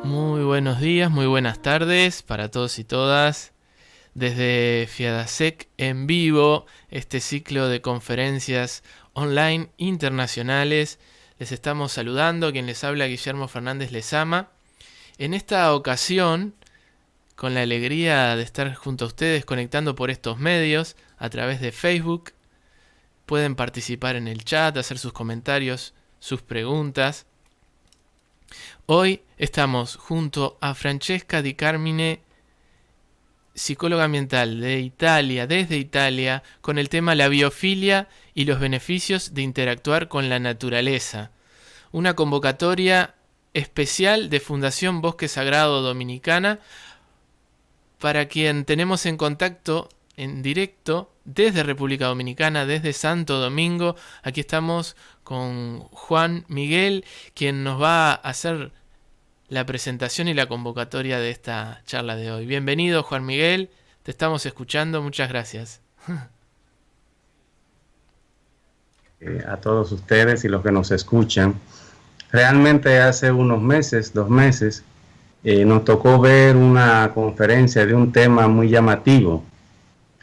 Muy buenos días, muy buenas tardes para todos y todas. Desde Fiadasec en vivo, este ciclo de conferencias online internacionales, les estamos saludando. Quien les habla, Guillermo Fernández Lezama. En esta ocasión, con la alegría de estar junto a ustedes conectando por estos medios a través de Facebook, pueden participar en el chat, hacer sus comentarios, sus preguntas. Hoy estamos junto a Francesca Di Carmine, psicóloga ambiental de Italia, desde Italia, con el tema la biofilia y los beneficios de interactuar con la naturaleza. Una convocatoria especial de Fundación Bosque Sagrado Dominicana para quien tenemos en contacto en directo desde República Dominicana, desde Santo Domingo. Aquí estamos con Juan Miguel, quien nos va a hacer la presentación y la convocatoria de esta charla de hoy. Bienvenido, Juan Miguel, te estamos escuchando, muchas gracias. A todos ustedes y los que nos escuchan. Realmente hace unos meses, 2 meses, nos tocó ver una conferencia de un tema muy llamativo: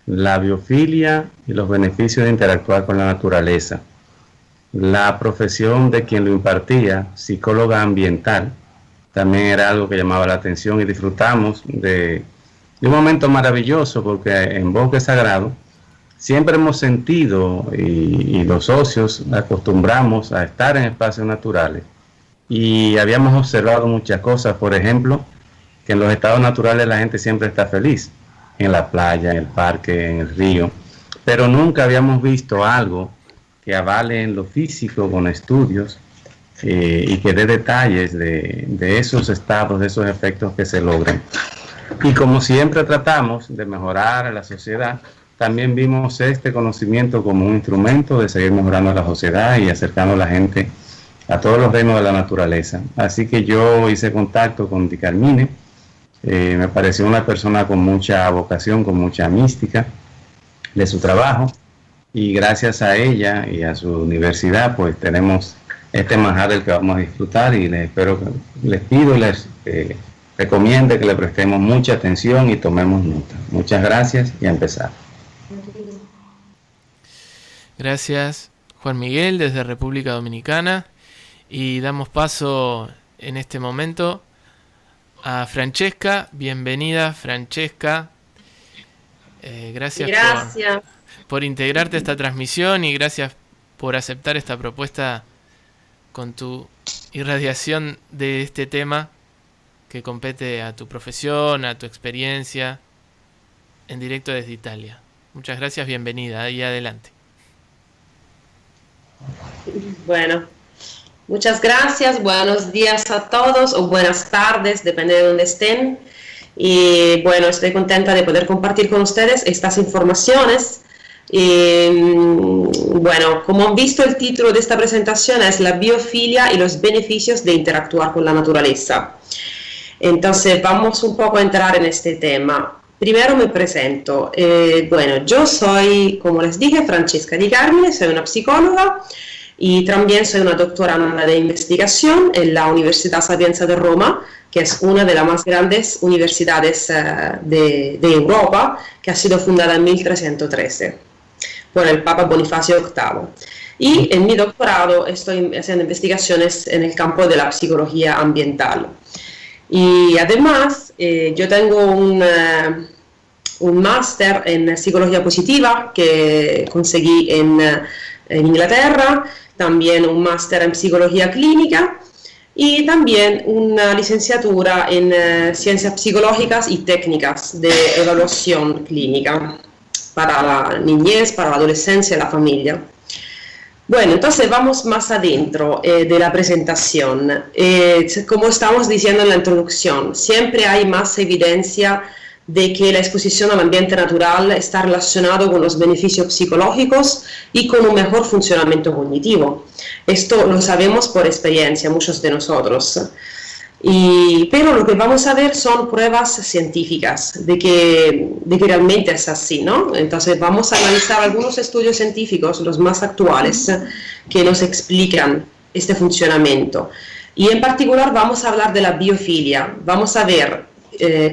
la biofilia y los beneficios de interactuar con la naturaleza. La profesión de quien lo impartía, psicóloga ambiental, también era algo que llamaba la atención, y disfrutamos de un momento maravilloso, porque en Bosque Sagrado siempre hemos sentido, y los socios acostumbramos a estar en espacios naturales, y habíamos observado muchas cosas. Por ejemplo, que en los estados naturales la gente siempre está feliz, en la playa, en el parque, en el río, pero nunca habíamos visto algo que avale en lo físico con estudios y que dé detalles de esos estados, de esos efectos que se logran. Y como siempre tratamos de mejorar a la sociedad, también vimos este conocimiento como un instrumento de seguir mejorando a la sociedad y acercando a la gente a todos los reinos de la naturaleza. Así que yo hice contacto con Di Carmine. Me pareció una persona con mucha vocación, con mucha mística de su trabajo, y gracias a ella y a su universidad pues tenemos este manjar del que vamos a disfrutar, y les pido y les recomiendo que le prestemos mucha atención y tomemos nota. Muchas gracias, y a empezar. Gracias, Juan Miguel, desde República Dominicana, y damos paso en este momento a Francesca. Bienvenida, Francesca. Gracias. Por integrarte a esta transmisión, y gracias por aceptar esta propuesta con tu irradiación de este tema que compete a tu profesión, a tu experiencia, en directo desde Italia. Muchas gracias, bienvenida, y adelante. Bueno, muchas gracias, buenos días a todos, o buenas tardes, depende de donde estén. Y bueno, estoy contenta de poder compartir con ustedes estas informaciones. Bueno, como han visto, el título de esta presentación es la biofilia y los beneficios de interactuar con la naturaleza. Entonces vamos un poco a entrar en este tema. Primero me presento. Bueno, yo soy, como les dije, Francesca Di Carmine, soy una psicóloga y también soy una doctoranda de investigación en la Universidad Sapienza de Roma, que es una de las más grandes universidades de Europa, que ha sido fundada en 1313 por el Papa Bonifacio VIII. Y en mi doctorado estoy haciendo investigaciones en el campo de la psicología ambiental. Y además yo tengo un máster en psicología positiva que conseguí en Inglaterra, también un máster en psicología clínica y también una licenciatura en ciencias psicológicas y técnicas de evaluación clínica para la niñez, para la adolescencia y la familia. Bueno, entonces vamos más adentro de la presentación. Como estamos diciendo en la introducción, siempre hay más evidencia de que la exposición al ambiente natural está relacionado con los beneficios psicológicos y con un mejor funcionamiento cognitivo. Esto lo sabemos por experiencia, muchos de nosotros. Pero lo que vamos a ver son pruebas científicas de que realmente es así, ¿no? Entonces vamos a analizar algunos estudios científicos, los más actuales, que nos explican este funcionamiento. Y en particular vamos a hablar de la biofilia. Vamos a ver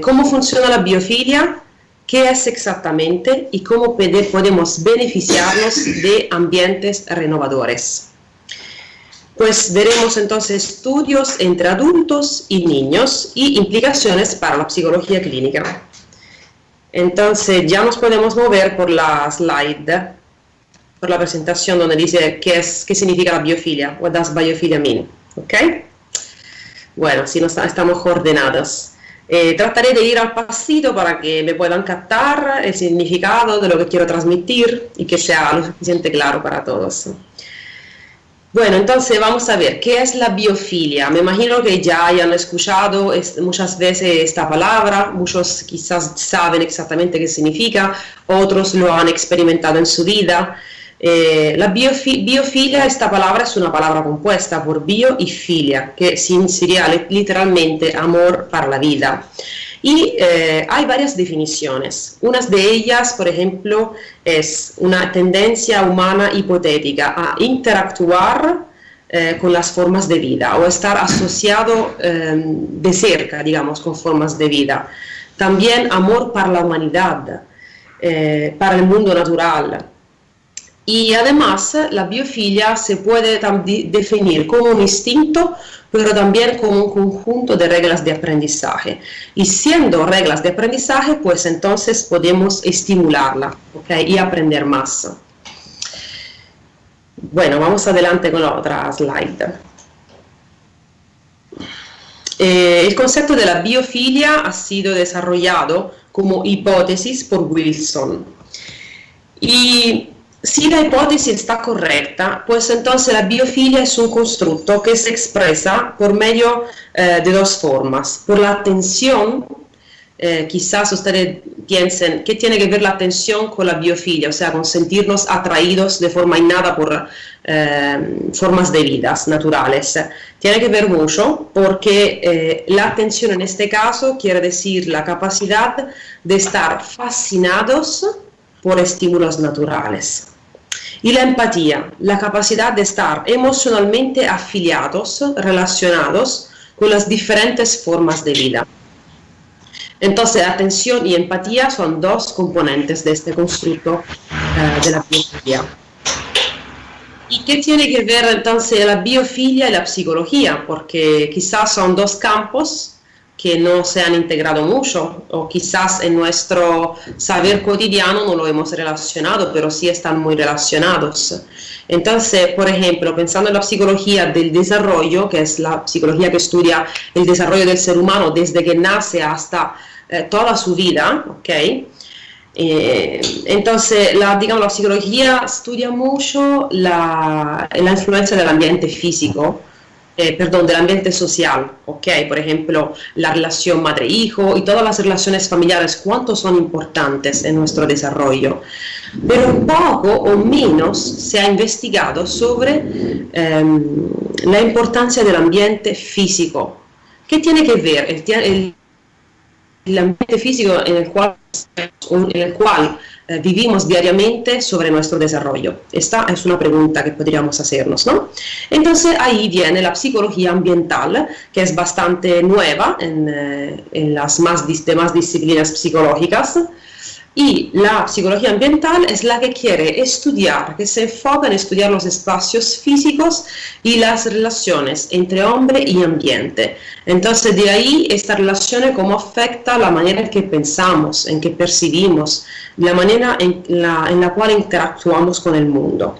cómo funciona la biofilia, qué es exactamente y cómo podemos beneficiarnos de ambientes renovadores. Pues veremos entonces estudios entre adultos y niños y implicaciones para la psicología clínica. Entonces ya nos podemos mover por la slide, por la presentación donde dice qué significa la biofilia, what does biophilia mean, ¿ok? Bueno, si no estamos coordenados. Trataré de ir al pasito para que me puedan captar el significado de lo que quiero transmitir y que sea lo suficiente claro para todos. Bueno, entonces vamos a ver, ¿qué es la biofilia? Me imagino que ya hayan escuchado muchas veces esta palabra, muchos quizás saben exactamente qué significa, otros lo han experimentado en su vida. La biofilia, esta palabra es una palabra compuesta por bio y filia, que significa literalmente amor para la vida. Y hay varias definiciones. Una de ellas, por ejemplo, es una tendencia humana hipotética a interactuar con las formas de vida o estar asociado de cerca, digamos, con formas de vida. También amor para la humanidad, para el mundo natural. Y además la biofilia se puede definir como un instinto, pero también como un conjunto de reglas de aprendizaje. Y siendo reglas de aprendizaje, pues entonces podemos estimularla, ¿okay? Y aprender más. Bueno, vamos adelante con la otra slide. El concepto de la biofilia ha sido desarrollado como hipótesis por Wilson. Y si la hipótesis está correcta, pues entonces la biofilia es un constructo que se expresa por medio de dos formas. Por la atención, quizás ustedes piensen, ¿qué tiene que ver la atención con la biofilia? O sea, con sentirnos atraídos de forma innata por formas de vidas naturales. Tiene que ver mucho porque la atención en este caso quiere decir la capacidad de estar fascinados por estímulos naturales. Y la empatía, la capacidad de estar emocionalmente afiliados, relacionados con las diferentes formas de vida. Entonces, atención y empatía son dos componentes de este constructo de la biofilia. ¿Y qué tiene que ver entonces la biofilia y la psicología? Porque quizás son dos campos que no se han integrado mucho, o quizás en nuestro saber cotidiano no lo hemos relacionado, pero sí están muy relacionados. Entonces, por ejemplo, pensando en la psicología del desarrollo, que es la psicología que estudia el desarrollo del ser humano desde que nace hasta toda su vida, ¿ok? Entonces, la psicología estudia mucho la influencia del ambiente físico, del ambiente social, ¿ok? Por ejemplo, la relación madre-hijo y todas las relaciones familiares, cuánto son importantes en nuestro desarrollo. Pero poco o menos se ha investigado sobre la importancia del ambiente físico. ¿Qué tiene que ver el ambiente físico en el cual vivimos diariamente sobre nuestro desarrollo? Esta es una pregunta que podríamos hacernos, ¿no? Entonces ahí viene la psicología ambiental, que es bastante nueva en las demás disciplinas psicológicas. Y la psicología ambiental es la que quiere estudiar, que se enfoca en estudiar los espacios físicos y las relaciones entre hombre y ambiente. Entonces de ahí esta relación, cómo afecta la manera en que pensamos, en que percibimos, la manera en la cual interactuamos con el mundo.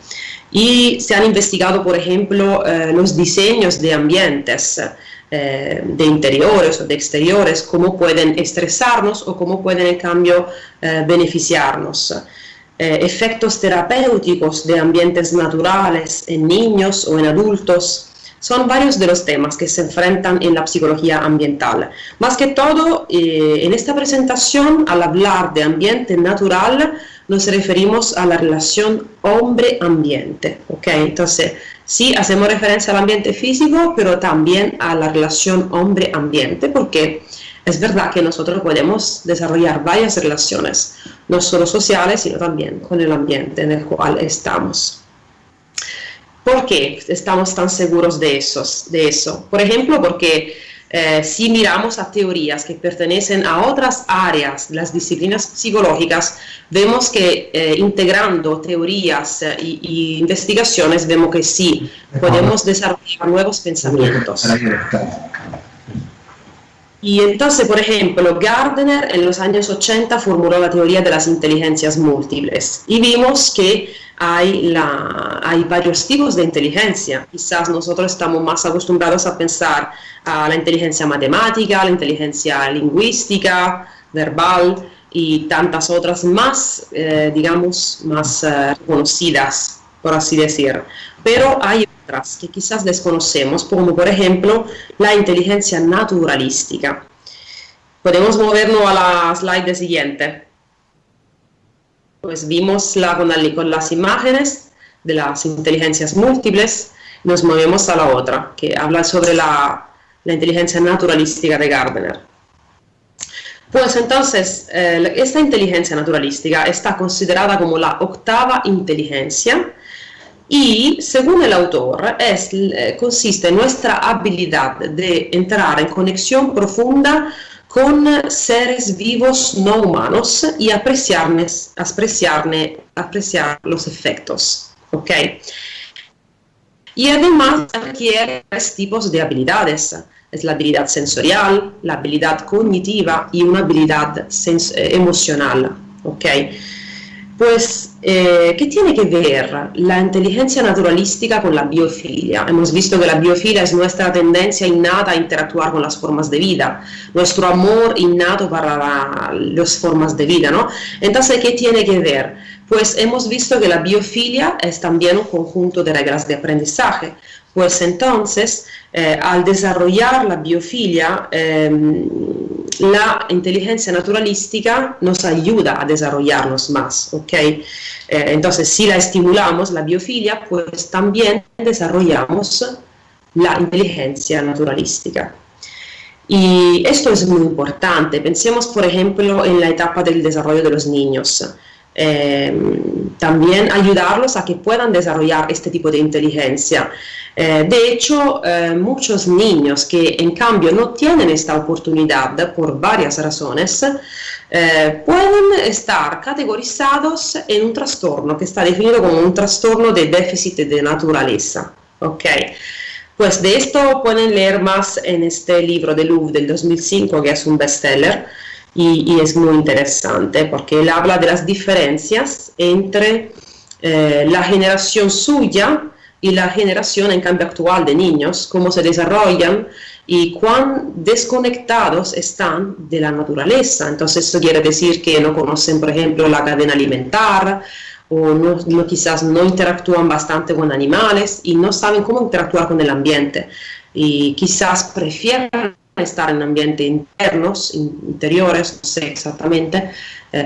Y se han investigado, por ejemplo, los diseños de ambientes, de interiores o de exteriores, cómo pueden estresarnos o cómo pueden en cambio beneficiarnos. Efectos terapéuticos de ambientes naturales en niños o en adultos. Son varios de los temas que se enfrentan en la psicología ambiental. Más que todo, en esta presentación, al hablar de ambiente natural, nos referimos a la relación hombre-ambiente, ¿ok? Entonces, sí hacemos referencia al ambiente físico, pero también a la relación hombre-ambiente, porque es verdad que nosotros podemos desarrollar varias relaciones, no solo sociales, sino también con el ambiente en el cual estamos. ¿Por qué estamos tan seguros de eso? Por ejemplo, porque si miramos a teorías que pertenecen a otras áreas, las disciplinas psicológicas, vemos que integrando teorías y investigaciones, vemos que sí, podemos desarrollar nuevos pensamientos. Y entonces, por ejemplo, Gardner en los años 80 formuló la teoría de las inteligencias múltiples y vimos que hay varios tipos de inteligencia. Quizás nosotros estamos más acostumbrados a pensar a la inteligencia matemática, la inteligencia lingüística, verbal y tantas otras más, digamos, más reconocidas, por así decir. Pero hay otras que quizás desconocemos, como por ejemplo la inteligencia naturalística. Podemos movernos a la slide siguiente. Pues vimos con las imágenes de las inteligencias múltiples, nos movemos a la otra, que habla sobre la inteligencia naturalística de Gardner. Pues entonces, esta inteligencia naturalística está considerada como la octava inteligencia y, según el autor, consiste en nuestra habilidad de entrar en conexión profunda con seres vivos no humanos y apreciar los efectos, ¿ok? Y además requiere tres tipos de habilidades. Es la habilidad sensorial, la habilidad cognitiva y una habilidad emocional, ¿ok? Pues, ¿qué tiene que ver la inteligencia naturalística con la biofilia? Hemos visto que la biofilia es nuestra tendencia innata a interactuar con las formas de vida, nuestro amor innato para las formas de vida, ¿no? Entonces, ¿qué tiene que ver? Pues hemos visto que la biofilia es también un conjunto de reglas de aprendizaje. Pues entonces, al desarrollar la biofilia, la inteligencia naturalística nos ayuda a desarrollarnos más, ¿ok? Entonces, si la estimulamos, la biofilia, pues también desarrollamos la inteligencia naturalística. Y esto es muy importante. Pensemos, por ejemplo, en la etapa del desarrollo de los niños. También ayudarlos a que puedan desarrollar este tipo de inteligencia. De hecho, muchos niños que en cambio no tienen esta oportunidad por varias razones, pueden estar categorizados en un trastorno que está definido como un trastorno de déficit de naturaleza. ¿Okay? Pues de esto pueden leer más en este libro de Louv del 2005, que es un bestseller. Y es muy interesante porque él habla de las diferencias entre la generación suya y la generación en cambio actual de niños, cómo se desarrollan y cuán desconectados están de la naturaleza. Entonces eso quiere decir que no conocen, por ejemplo, la cadena alimentar, o quizás no interactúan bastante con animales y no saben cómo interactuar con el ambiente. Y quizás prefieren estar en ambientes interiores, no sé exactamente,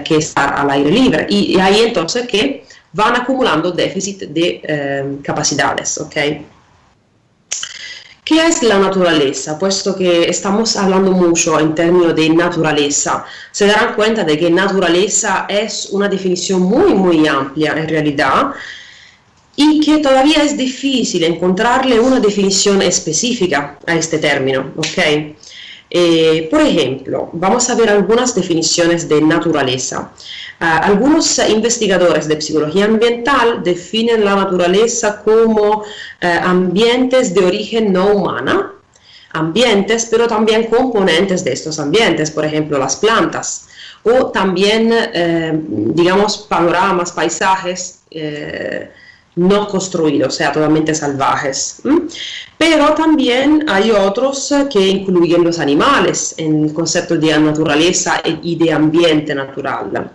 que estar al aire libre. Y ahí entonces que van acumulando déficit de capacidades, ¿ok? ¿Qué es la naturaleza? Puesto que estamos hablando mucho en términos de naturaleza, se darán cuenta de que naturaleza es una definición muy, muy amplia en realidad, y que todavía es difícil encontrarle una definición específica a este término, ¿ok? Por ejemplo, vamos a ver algunas definiciones de naturaleza. Algunos investigadores de psicología ambiental definen la naturaleza como ambientes de origen no humana, ambientes, pero también componentes de estos ambientes, por ejemplo, las plantas, o también, digamos, panoramas, paisajes, no construidos, o sea, totalmente salvajes. Pero también hay otros que incluyen los animales en el concepto de naturaleza y de ambiente natural.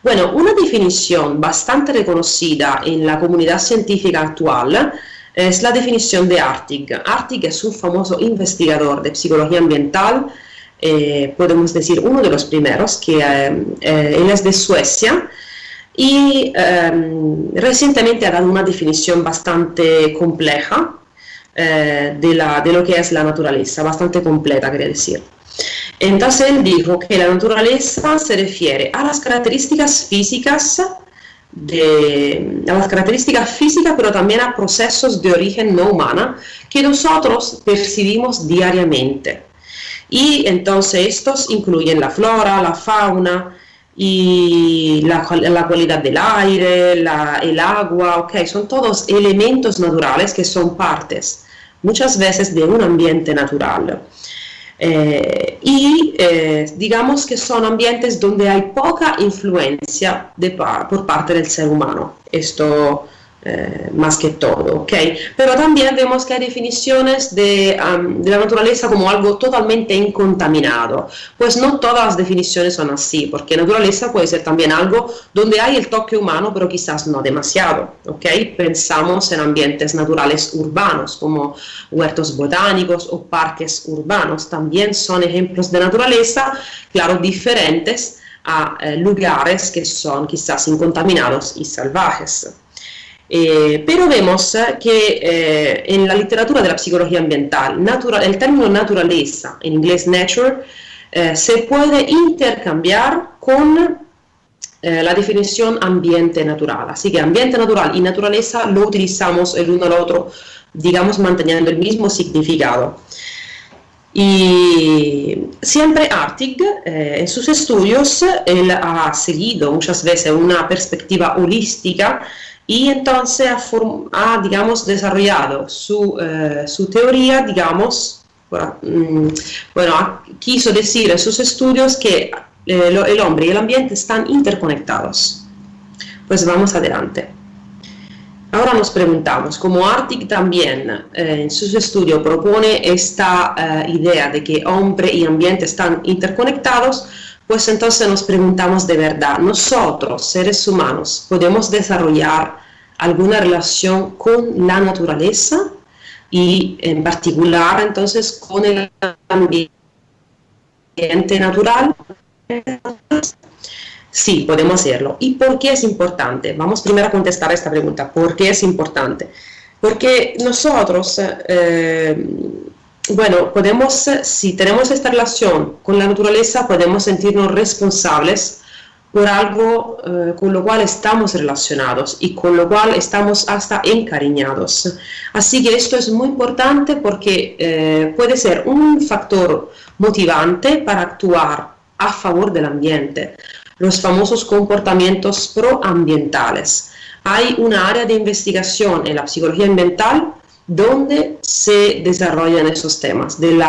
Bueno, una definición bastante reconocida en la comunidad científica actual es la definición de Artig. Artig es un famoso investigador de psicología ambiental, podemos decir uno de los primeros, que él es de Suecia, y recientemente ha dado una definición bastante compleja de lo que es la naturaleza, bastante completa, quería decir. Entonces él dijo que la naturaleza se refiere a las características físicas a las características físicas, pero también a procesos de origen no humana que nosotros percibimos diariamente. Y entonces estos incluyen la flora, la fauna y la calidad del aire, el agua, ¿ok? Son todos elementos naturales que son partes muchas veces de un ambiente natural. Digamos que son ambientes donde hay poca influencia por parte del ser humano, esto más que todo, ¿ok? Pero también vemos que hay definiciones de la naturaleza como algo totalmente incontaminado, pues no todas las definiciones son así, porque naturaleza puede ser también algo donde hay el toque humano, pero quizás no demasiado, ¿ok? Pensamos en ambientes naturales urbanos, como huertos botánicos o parques urbanos, también son ejemplos de naturaleza, claro, diferentes a lugares que son quizás incontaminados y salvajes. Pero vemos que en la literatura de la psicología ambiental, el término naturaleza, en inglés nature, se puede intercambiar con la definición ambiente natural. Así que ambiente natural y naturaleza lo utilizamos el uno al otro, digamos, manteniendo el mismo significado. Y siempre Hartig, en sus estudios, él ha seguido muchas veces una perspectiva holística y entonces digamos, desarrollado su teoría, digamos, quiso decir en sus estudios que el hombre y el ambiente están interconectados. Pues vamos adelante. Ahora nos preguntamos, como Hartig también en sus estudios propone esta idea de que hombre y ambiente están interconectados, pues entonces nos preguntamos de verdad, ¿nosotros, seres humanos, podemos desarrollar alguna relación con la naturaleza y en particular entonces con el ambiente natural? Sí, podemos hacerlo. ¿Y por qué es importante? Vamos primero a contestar esta pregunta. ¿Por qué es importante? Porque nosotros, si tenemos esta relación con la naturaleza, podemos sentirnos responsables por algo con lo cual estamos relacionados y con lo cual estamos hasta encariñados. Así que esto es muy importante porque puede ser un factor motivante para actuar a favor del ambiente. Los famosos comportamientos proambientales. Hay una área de investigación en la psicología ambiental donde se desarrollan esos temas del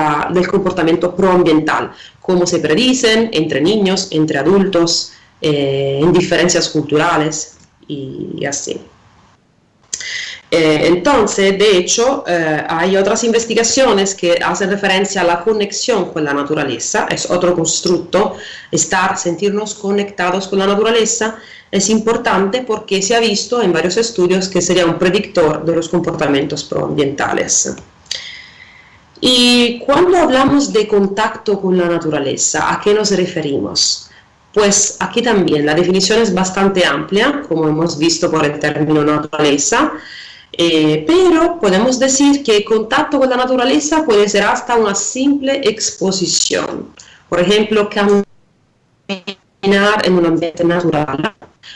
comportamiento proambiental, cómo se predicen entre niños, entre adultos, en diferencias culturales y así. Entonces, de hecho, hay otras investigaciones que hacen referencia a la conexión con la naturaleza, es otro constructo, sentirnos conectados con la naturaleza es importante porque se ha visto en varios estudios que sería un predictor de los comportamientos proambientales. Y cuando hablamos de contacto con la naturaleza, ¿a qué nos referimos? Pues aquí también la definición es bastante amplia, como hemos visto por el término naturaleza, pero podemos decir que el contacto con la naturaleza puede ser hasta una simple exposición. Por ejemplo, caminar en un ambiente natural.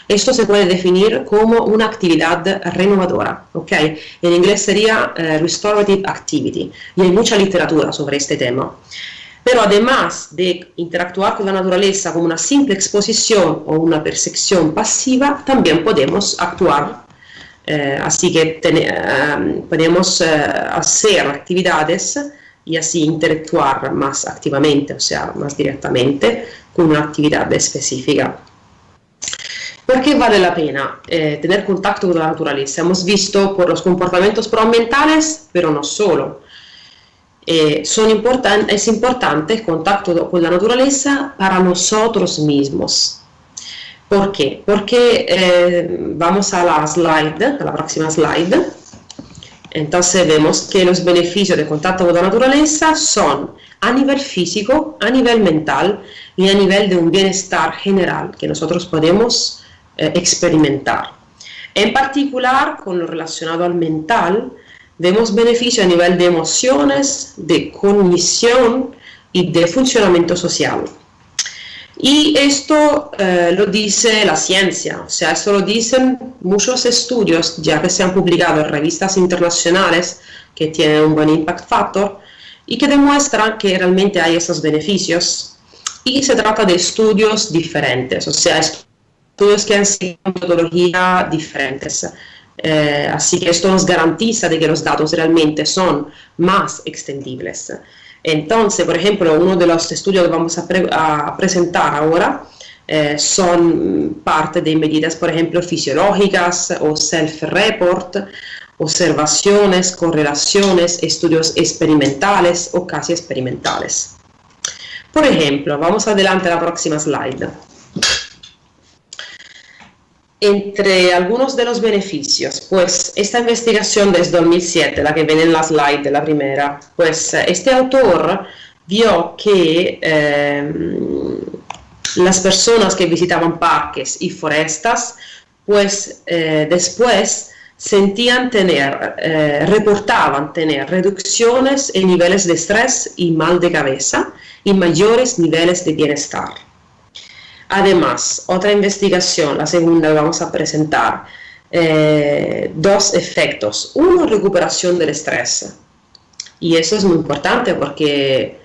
Esto se puede definir como una actividad renovadora, ¿ok? En inglés sería restorative activity, y hay mucha literatura sobre este tema. Pero además de interactuar con la naturaleza como una simple exposición o una percepción pasiva, también podemos actuar. Así que podemos hacer actividades y así interactuar más activamente, o sea, más directamente con una actividad específica. ¿Por qué vale la pena tener contacto con la naturaleza? Hemos visto por los comportamientos proambientales, pero no solo. Es importante el contacto con la naturaleza para nosotros mismos. ¿Por qué? Porque vamos a la próxima slide. Entonces vemos que los beneficios de contacto con la naturaleza son a nivel físico, a nivel mental y a nivel de un bienestar general que nosotros podemos experimentar. En particular, con lo relacionado al mental, vemos beneficios a nivel de emociones, de cognición y de funcionamiento social. Y esto lo dice la ciencia, o sea, esto lo dicen muchos estudios ya que se han publicado en revistas internacionales que tienen un buen impact factor y que demuestran que realmente hay esos beneficios. Y se trata de estudios diferentes, o sea, estudios que han seguido metodologías diferentes. Así que esto nos garantiza de que los datos realmente son más extendibles. Entonces, por ejemplo, uno de los estudios que vamos a presentar ahora son parte de medidas, por ejemplo, fisiológicas o self-report, observaciones, correlaciones, estudios experimentales o casi experimentales. Por ejemplo, vamos adelante a la próxima slide. Entre algunos de los beneficios, pues esta investigación desde 2007, la que viene en la slide de la primera, pues este autor vio que las personas que visitaban parques y forestas, pues después reportaban tener reducciones en niveles de estrés y mal de cabeza y mayores niveles de bienestar. Además, otra investigación, la segunda que vamos a presentar, dos efectos. Uno, recuperación del estrés. Y eso es muy importante porque,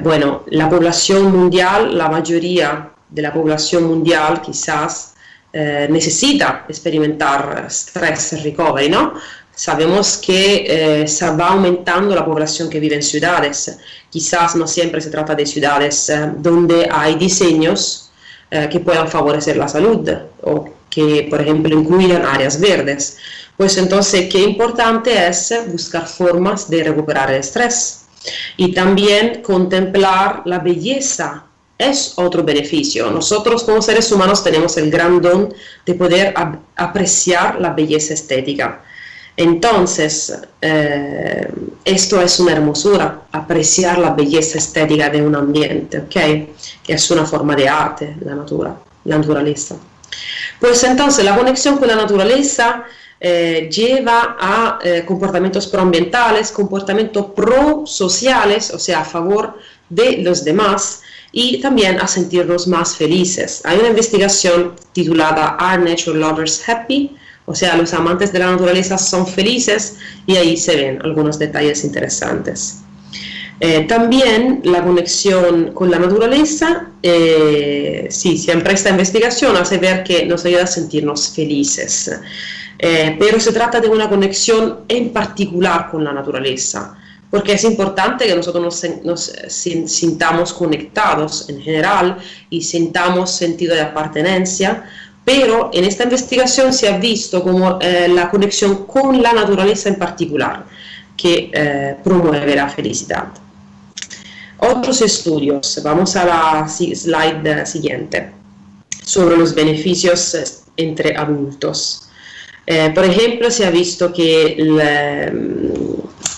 bueno, la población mundial, la mayoría de la población mundial quizás necesita experimentar stress recovery, ¿no? Sabemos que se va aumentando la población que vive en ciudades. Quizás no siempre se trata de ciudades donde hay diseños que puedan favorecer la salud o que, por ejemplo, incluyan áreas verdes. Pues entonces, qué importante es buscar formas de recuperar el estrés y también contemplar la belleza. Es otro beneficio. Nosotros como seres humanos tenemos el gran don de poder apreciar la belleza estética. Entonces, esto es una hermosura, apreciar la belleza estética de un ambiente, ¿ok? Que es una forma de arte, la naturaleza. Pues entonces la conexión con la naturaleza lleva a comportamientos proambientales, comportamientos prosociales, o sea, a favor de los demás, y también a sentirnos más felices. Hay una investigación titulada ¿Are Nature Lovers Happy? O sea, los amantes de la naturaleza son felices, y ahí se ven algunos detalles interesantes. También la conexión con la naturaleza, sí, siempre esta investigación hace ver que nos ayuda a sentirnos felices, pero se trata de una conexión en particular con la naturaleza, porque es importante que nosotros nos sintamos conectados en general y sintamos sentido de pertenencia, pero en esta investigación se ha visto como la conexión con la naturaleza en particular que promueve la felicidad. Otros estudios, vamos a la slide siguiente, sobre los beneficios entre adultos. Por ejemplo, se ha visto que la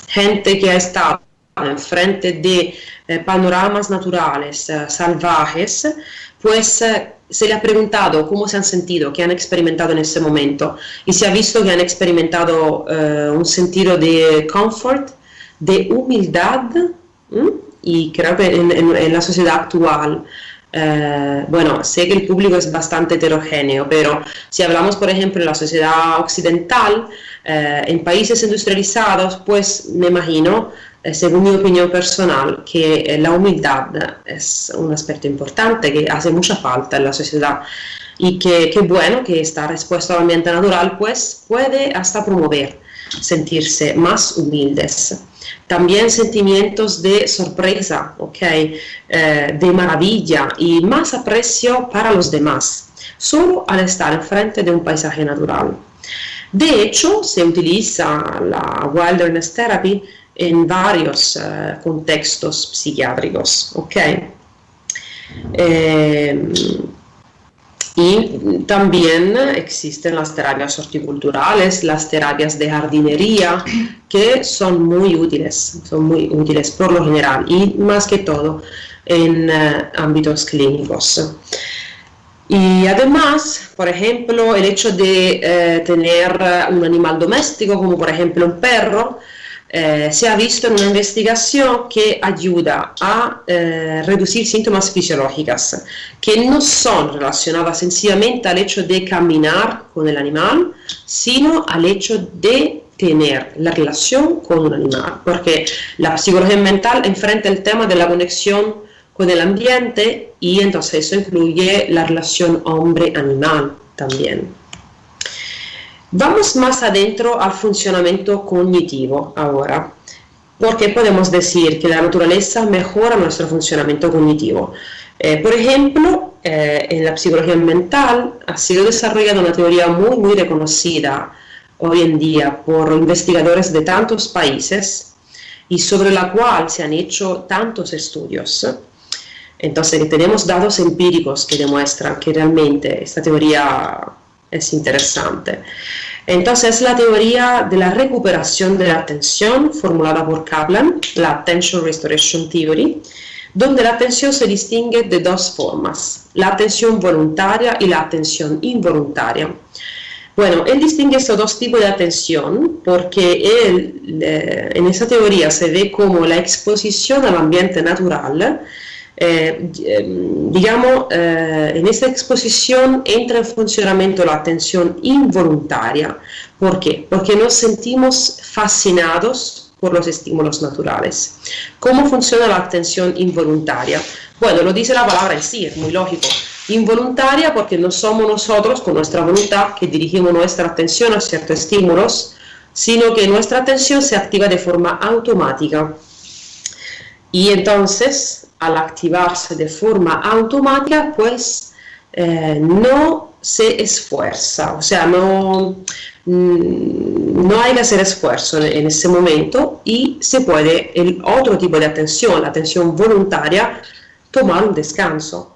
gente que ha estado enfrente de panoramas naturales salvajes, pues se le ha preguntado cómo se han sentido, qué han experimentado en ese momento, y se ha visto que han experimentado un sentido de confort, de humildad, y creo que en la sociedad actual, bueno, sé que el público es bastante heterogéneo, pero si hablamos, por ejemplo, de la sociedad occidental, en países industrializados, pues me imagino, según mi opinión personal, que la humildad es un aspecto importante que hace mucha falta en la sociedad, y que bueno que estar expuesto al ambiente natural pues puede hasta promover sentirse más humildes. También sentimientos de sorpresa, ¿okay? De maravilla y más aprecio para los demás, solo al estar enfrente de un paisaje natural. De hecho, se utiliza la Wilderness Therapy en varios contextos psiquiátricos, ¿ok? Y también existen las terapias horticulturales, las terapias de jardinería, que son muy útiles por lo general y más que todo en ámbitos clínicos. Y además, por ejemplo, el hecho de tener un animal doméstico, como por ejemplo un perro, se ha visto en una investigación que ayuda a reducir síntomas fisiológicos que no son relacionadas sencillamente al hecho de caminar con el animal, sino al hecho de tener la relación con un animal, porque la psicología mental enfrenta el tema de la conexión con el ambiente y entonces eso incluye la relación hombre-animal también. Vamos más adentro al funcionamiento cognitivo ahora, porque podemos decir que la naturaleza mejora nuestro funcionamiento cognitivo. Por ejemplo, en la psicología mental ha sido desarrollada una teoría muy reconocida hoy en día por investigadores de tantos países y sobre la cual se han hecho tantos estudios. Entonces tenemos datos empíricos que demuestran que realmente esta teoría es interesante. Entonces, la teoría de la recuperación de la atención, formulada por Kaplan, la Attention Restoration Theory, donde la atención se distingue de dos formas, la atención voluntaria y la atención involuntaria. Bueno, él distingue estos dos tipos de atención porque en esa teoría se ve como la exposición al ambiente natural. En esta exposición entra en funcionamiento la atención involuntaria. ¿Por qué? Porque nos sentimos fascinados por los estímulos naturales. ¿Cómo funciona la atención involuntaria? Bueno, lo dice la palabra en sí, es muy lógico. Involuntaria porque no somos nosotros con nuestra voluntad que dirigimos nuestra atención a ciertos estímulos, sino que nuestra atención se activa de forma automática. Y entonces, al activarse de forma automática, pues no se esfuerza, o sea, no hay que hacer esfuerzo en ese momento y se puede, el otro tipo de atención, la atención voluntaria, tomar un descanso.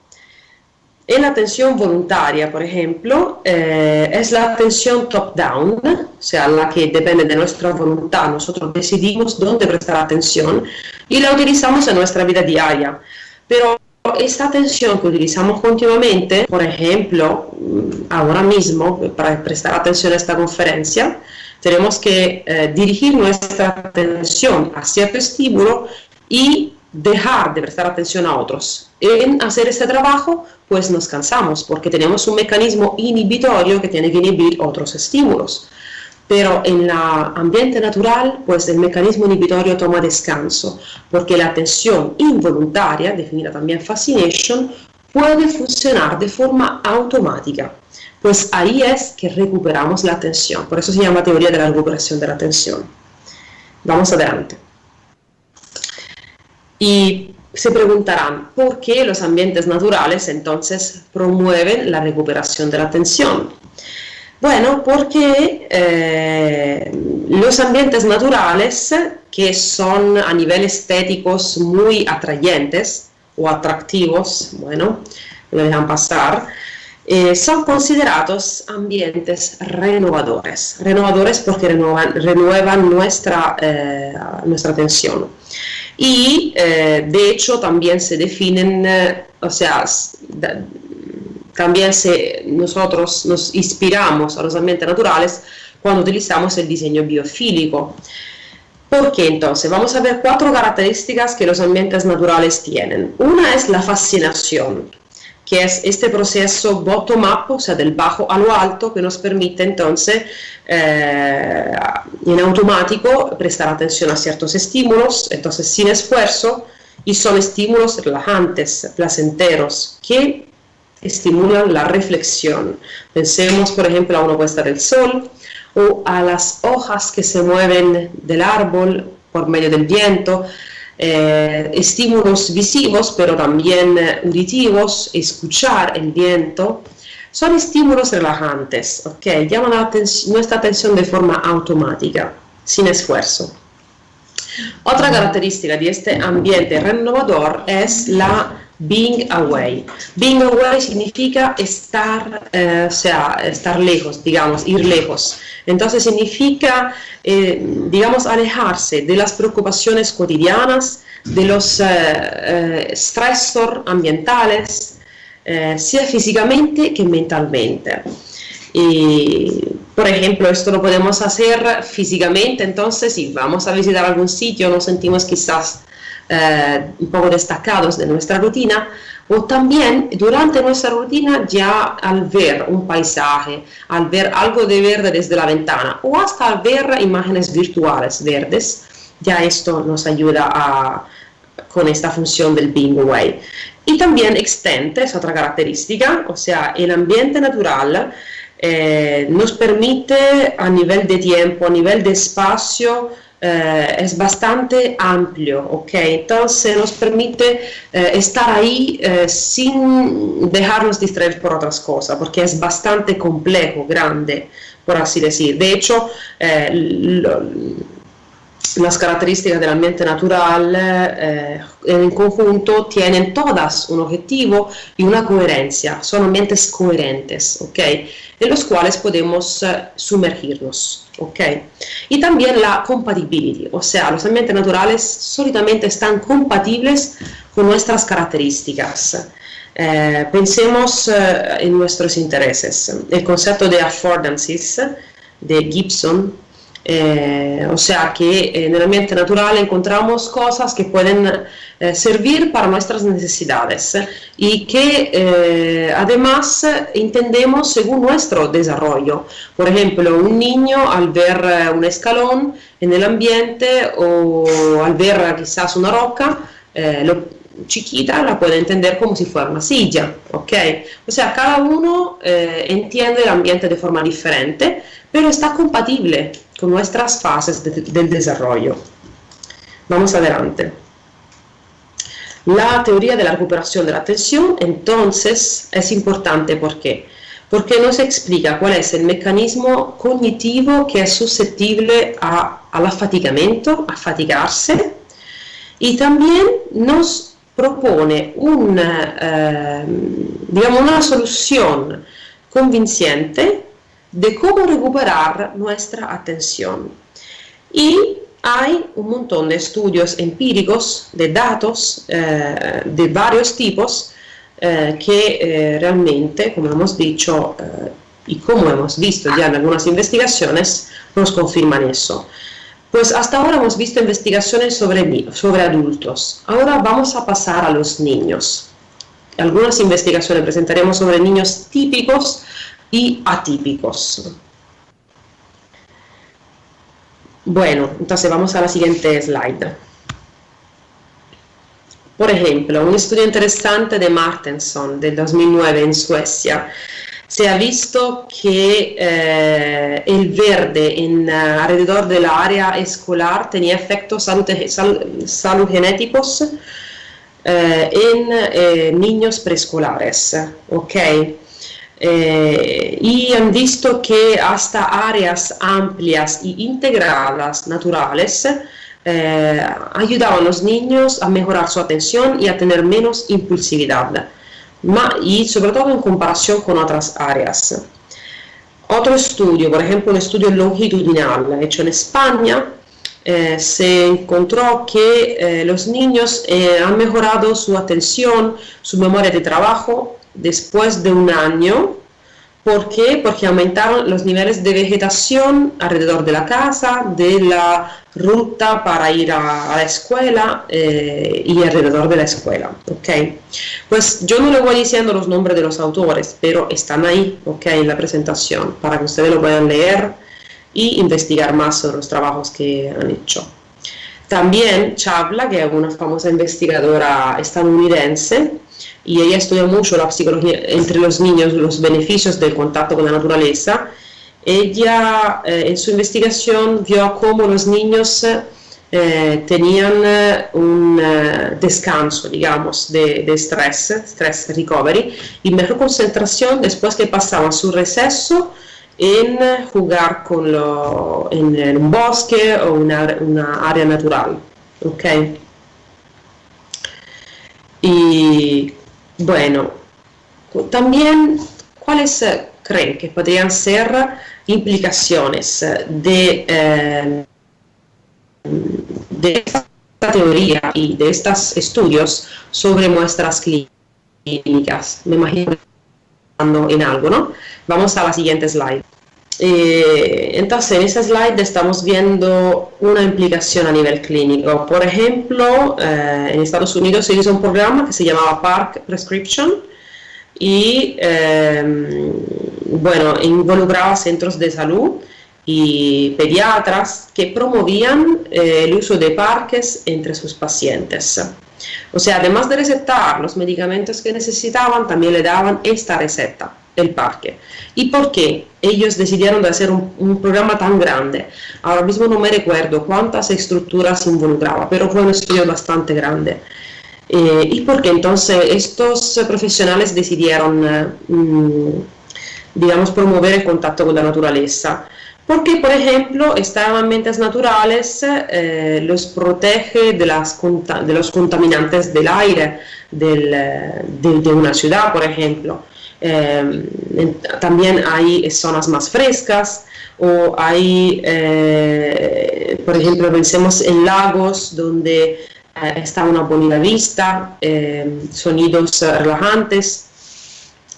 En la atención voluntaria, por ejemplo, es la atención top-down, o sea, la que depende de nuestra voluntad. Nosotros decidimos dónde prestar atención y la utilizamos en nuestra vida diaria. Pero esta atención que utilizamos continuamente, por ejemplo, ahora mismo, para prestar atención a esta conferencia, tenemos que dirigir nuestra atención a cierto estímulo y dejar de prestar atención a otros. En hacer este trabajo, pues nos cansamos porque tenemos un mecanismo inhibitorio que tiene que inhibir otros estímulos. Pero en el ambiente natural, pues el mecanismo inhibitorio toma descanso, porque la atención involuntaria, definida también fascination, puede funcionar de forma automática. Pues ahí es que recuperamos la atención. Por eso se llama teoría de la recuperación de la atención. Vamos adelante. Y se preguntarán, ¿por qué los ambientes naturales entonces promueven la recuperación de la atención? Bueno, porque los ambientes naturales, que son a nivel estéticos muy atrayentes o atractivos, bueno, lo dejan pasar, son considerados ambientes renovadores. Renovadores porque renuevan nuestra atención. Y de hecho también se definen, también nosotros nos inspiramos a los ambientes naturales cuando utilizamos el diseño biofílico. ¿Por qué entonces? Vamos a ver 4 características que los ambientes naturales tienen. Una es la fascinación, que es este proceso bottom-up, o sea, del bajo a lo alto, que nos permite entonces en automático prestar atención a ciertos estímulos, entonces sin esfuerzo, y son estímulos relajantes, placenteros, que estimulan la reflexión. Pensemos, por ejemplo, a una puesta del sol o a las hojas que se mueven del árbol por medio del viento, estímulos visivos, pero también auditivos, escuchar el viento, son estímulos relajantes, ¿okay? Llaman nuestra atención de forma automática, sin esfuerzo. Otra característica de este ambiente renovador es la being away. Being away significa estar lejos, digamos, ir lejos. Entonces significa, alejarse de las preocupaciones cotidianas, de los stressors ambientales, sea físicamente que mentalmente. Y, por ejemplo, esto lo podemos hacer físicamente, entonces si vamos a visitar algún sitio, nos sentimos quizás un poco destacados de nuestra rutina, o también durante nuestra rutina ya al ver un paisaje, al ver algo de verde desde la ventana o hasta al ver imágenes virtuales verdes, ya esto nos ayuda con esta función del being away. Y también extente, es otra característica, o sea, el ambiente natural nos permite a nivel de tiempo, a nivel de espacio, es bastante amplio, ¿ok? Entonces nos permite estar ahí sin dejarnos distraer por otras cosas, porque es bastante complejo, grande, por así decir. De hecho, las características del ambiente natural en conjunto tienen todas un objetivo y una coherencia, son ambientes coherentes, ¿ok? En los cuales podemos sumergirnos, ¿ok? Y también la compatibility, o sea, los ambientes naturales solitamente están compatibles con nuestras características. Pensemos en nuestros intereses. El concepto de affordances de Gibson, o sea que en el ambiente natural encontramos cosas que pueden servir para nuestras necesidades y que además entendemos según nuestro desarrollo. Por ejemplo, un niño al ver un escalón en el ambiente o al ver quizás una roca, chiquita, la puede entender como si fuera una silla, ¿ok? O sea, cada uno entiende el ambiente de forma diferente, pero está compatible con nuestras fases del desarrollo. Vamos adelante. La teoría de la recuperación de la atención, entonces, es importante. ¿Por qué? Porque nos explica cuál es el mecanismo cognitivo que es susceptible al afatigamiento, a fatigarse, y también nos propone una solución convincente de cómo recuperar nuestra atención. Y hay un montón de estudios empíricos, de datos de varios tipos que realmente, como hemos dicho y como hemos visto ya en algunas investigaciones, nos confirman eso. Pues hasta ahora hemos visto investigaciones sobre adultos. Ahora vamos a pasar a los niños. Algunas investigaciones presentaremos sobre niños típicos y atípicos. Bueno, entonces vamos a la siguiente slide. Por ejemplo, un estudio interesante de Martensson del 2009 en Suecia. Se ha visto que el verde alrededor de la área escolar tenía efectos salugenéticos en niños preescolares, ¿ok? Y han visto que hasta áreas amplias y integradas naturales ayudaban a los niños a mejorar su atención y a tener menos impulsividad, y sobre todo en comparación con otras áreas. Otro estudio, por ejemplo un estudio longitudinal hecho en España, se encontró que los niños han mejorado su atención, su memoria de trabajo después de un año. ¿Por qué? Porque aumentaron los niveles de vegetación alrededor de la casa, de la ruta para ir a la escuela y alrededor de la escuela, ¿ok? Pues yo no le voy diciendo los nombres de los autores, pero están ahí, ¿ok? En la presentación, para que ustedes lo puedan leer y investigar más sobre los trabajos que han hecho. También Chawla, que es una famosa investigadora estadounidense, y ella estudia mucho la psicología entre los niños, los beneficios del contacto con la naturaleza. Ella en su investigación vio cómo los niños tenían un descanso, digamos, de stress recovery, y mejor concentración después que pasaban su receso en jugar en un bosque o una área natural, ¿ok? Y bueno, también, ¿cuáles creen que podrían ser implicaciones de esta teoría y de estos estudios sobre muestras clínicas? Me imagino en algo, ¿no? Vamos a la siguiente slide. Entonces, en esta slide estamos viendo una implicación a nivel clínico. Por ejemplo, en Estados Unidos se hizo un programa que se llamaba PARCC Prescription y, bueno, involucraba centros de salud y pediatras que promovían el uso de PARCCs entre sus pacientes. O sea, además de recetar los medicamentos que necesitaban, también le daban esta receta, el PARCC. ¿Y por qué ellos decidieron de hacer un programa tan grande? Ahora mismo no me recuerdo cuántas estructuras involucraba, pero fue un estudio bastante grande. ¿Y por qué entonces estos profesionales decidieron, digamos, promover el contacto con la naturaleza? Porque, por ejemplo, estar en ambientes naturales los protege de los contaminantes del aire, de una ciudad, por ejemplo. También hay zonas más frescas, o hay, por ejemplo, pensemos en lagos donde está una bonita vista, sonidos relajantes,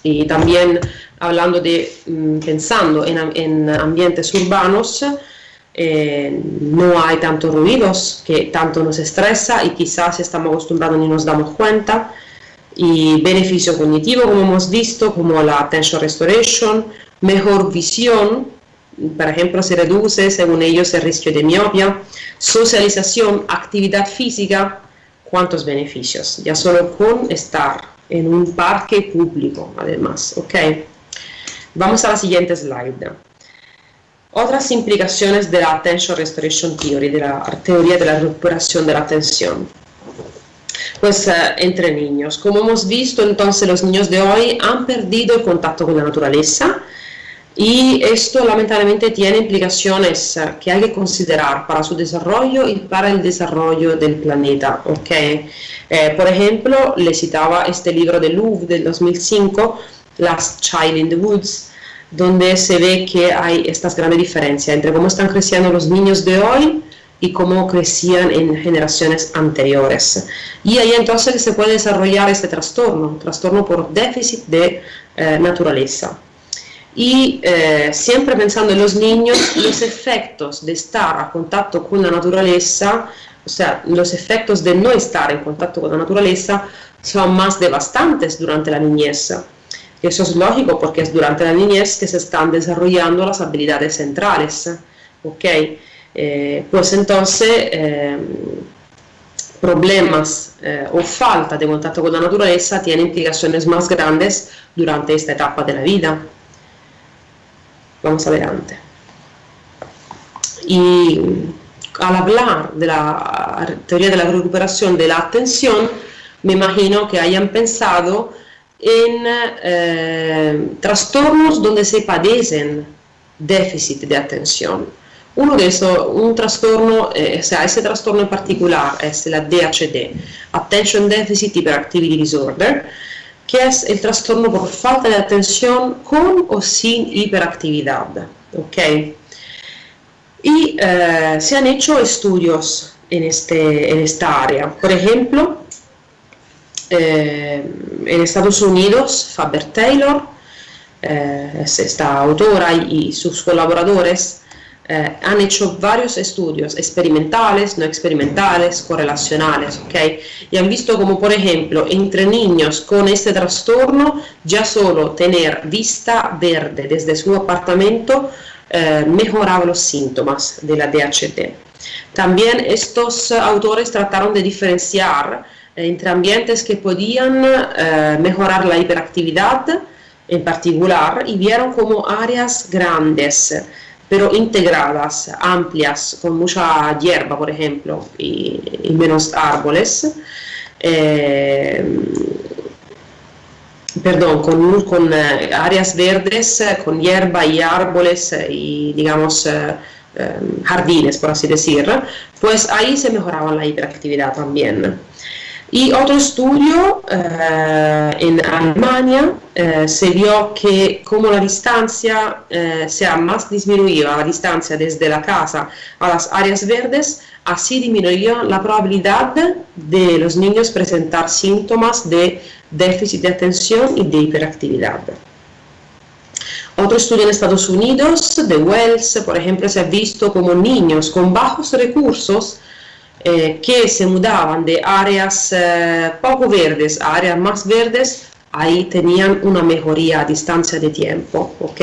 y también hablando de, pensando en ambientes urbanos, no hay tantos ruidos que tanto nos estresa y quizás si estamos acostumbrados ni nos damos cuenta. Y beneficio cognitivo, como hemos visto, como la attention restoration, mejor visión, por ejemplo, se reduce, según ellos, el riesgo de miopia, socialización, actividad física, ¿cuántos beneficios? Ya solo con estar en un parque público, además, ¿ok? Vamos a la siguiente slide. Otras implicaciones de la Attention Restoration Theory, de la teoría de la recuperación de la atención. Pues entre niños, como hemos visto, entonces los niños de hoy han perdido el contacto con la naturaleza y esto lamentablemente tiene implicaciones que hay que considerar para su desarrollo y para el desarrollo del planeta, ¿ok? Por ejemplo, le citaba este libro de Louvre del 2005, Last Child in the Woods, donde se ve que hay estas grandes diferencias entre cómo están creciendo los niños de hoy y cómo crecían en generaciones anteriores. Y ahí entonces se puede desarrollar este trastorno por déficit de naturaleza. Y siempre pensando en los niños, los efectos de estar a contacto con la naturaleza, o sea, los efectos de no estar en contacto con la naturaleza son más devastantes durante la niñez. Eso es lógico porque es durante la niñez que se están desarrollando las habilidades centrales, ¿ok? Pues entonces problemas o falta de contacto con la naturaleza tienen implicaciones más grandes durante esta etapa de la vida. Vamos adelante. Y al hablar de la teoría de la recuperación de la atención, me imagino que hayan pensado en trastornos donde se padecen déficit de atención. Uno de esos, un trastorno, o sea, ese trastorno en particular es la DHD, Attention Deficit Hyperactivity Disorder, que es el trastorno por falta de atención con o sin hiperactividad, ¿ok? Y se han hecho estudios en esta área. Por ejemplo, en Estados Unidos, Faber-Taylor, esta autora y sus colaboradores han hecho varios estudios experimentales, no experimentales, correlacionales, ¿ok? Y han visto como, por ejemplo, entre niños con este trastorno, ya solo tener vista verde desde su apartamento mejoraba los síntomas de la DHD. También estos autores trataron de diferenciar entre ambientes que podían mejorar la hiperactividad en particular y vieron como áreas grandes, pero integradas, amplias, con mucha hierba, por ejemplo, y menos árboles, con áreas verdes, con hierba y árboles y, digamos, jardines, por así decir, pues ahí se mejoraba la hiperactividad también. Y otro estudio en Alemania se vio que como la distancia sea más disminuida, la distancia desde la casa a las áreas verdes, así disminuía la probabilidad de los niños presentar síntomas de déficit de atención y de hiperactividad. Otro estudio en Estados Unidos, de Wells, por ejemplo, se ha visto como niños con bajos recursos que se mudaban de áreas poco verdes a áreas más verdes, ahí tenían una mejoría a distancia de tiempo, ¿ok?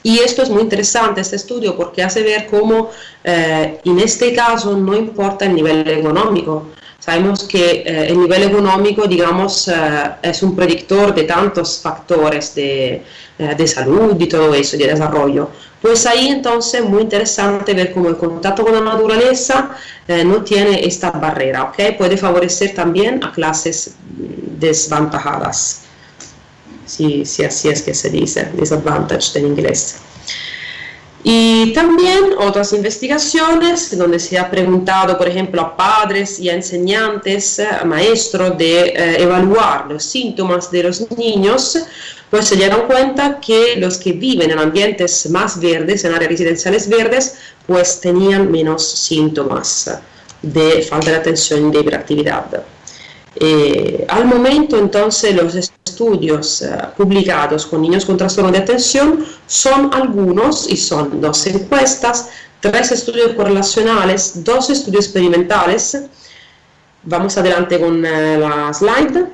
Y esto es muy interesante, este estudio, porque hace ver cómo en este caso no importa el nivel económico. Sabemos que el nivel económico, digamos, es un predictor de tantos factores de salud y todo eso, de desarrollo. Pues ahí entonces muy interesante ver cómo el contacto con la naturaleza no tiene esta barrera, ¿ok? Puede favorecer también a clases desventajadas. Sí, así es que se dice, disadvantaged en inglés. Y también otras investigaciones donde se ha preguntado, por ejemplo, a padres y a enseñantes, a maestros, de evaluar los síntomas de los niños, pues se dieron cuenta que los que viven en ambientes más verdes, en áreas residenciales verdes, pues tenían menos síntomas de falta de atención y de hiperactividad. Al momento entonces los estudios publicados con niños con trastorno de atención son algunos y son 2 encuestas, 3 estudios correlacionales, 2 estudios experimentales. Vamos adelante con la slide.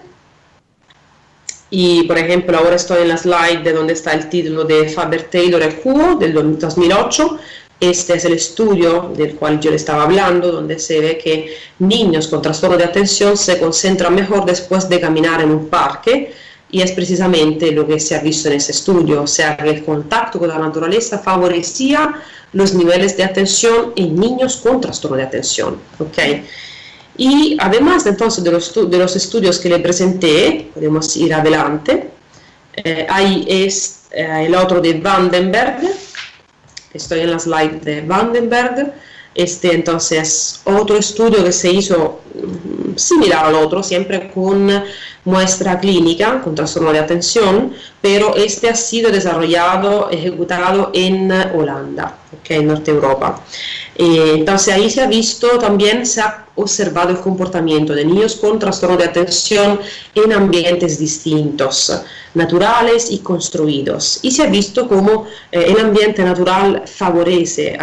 Y por ejemplo ahora estoy en la slide donde está el título de Faber Taylor et al. del 2008. Este es el estudio del cual yo le estaba hablando, donde se ve que niños con trastorno de atención se concentran mejor después de caminar en un parque, y es precisamente lo que se ha visto en ese estudio, o sea que el contacto con la naturaleza favorecía los niveles de atención en niños con trastorno de atención, ¿ok? Y además entonces de los estudios que le presenté, podemos ir adelante, ahí es el otro de Vandenberg. Estoy en la slide de Vandenberg. Este entonces otro estudio que se hizo similar al otro, siempre con muestra clínica, con trastorno de atención, pero este ha sido desarrollado, ejecutado en Holanda, en Norte Europa. Entonces ahí se ha visto, también se ha observado el comportamiento de niños con trastorno de atención en ambientes distintos, naturales y construidos. Y se ha visto cómo el ambiente natural favorece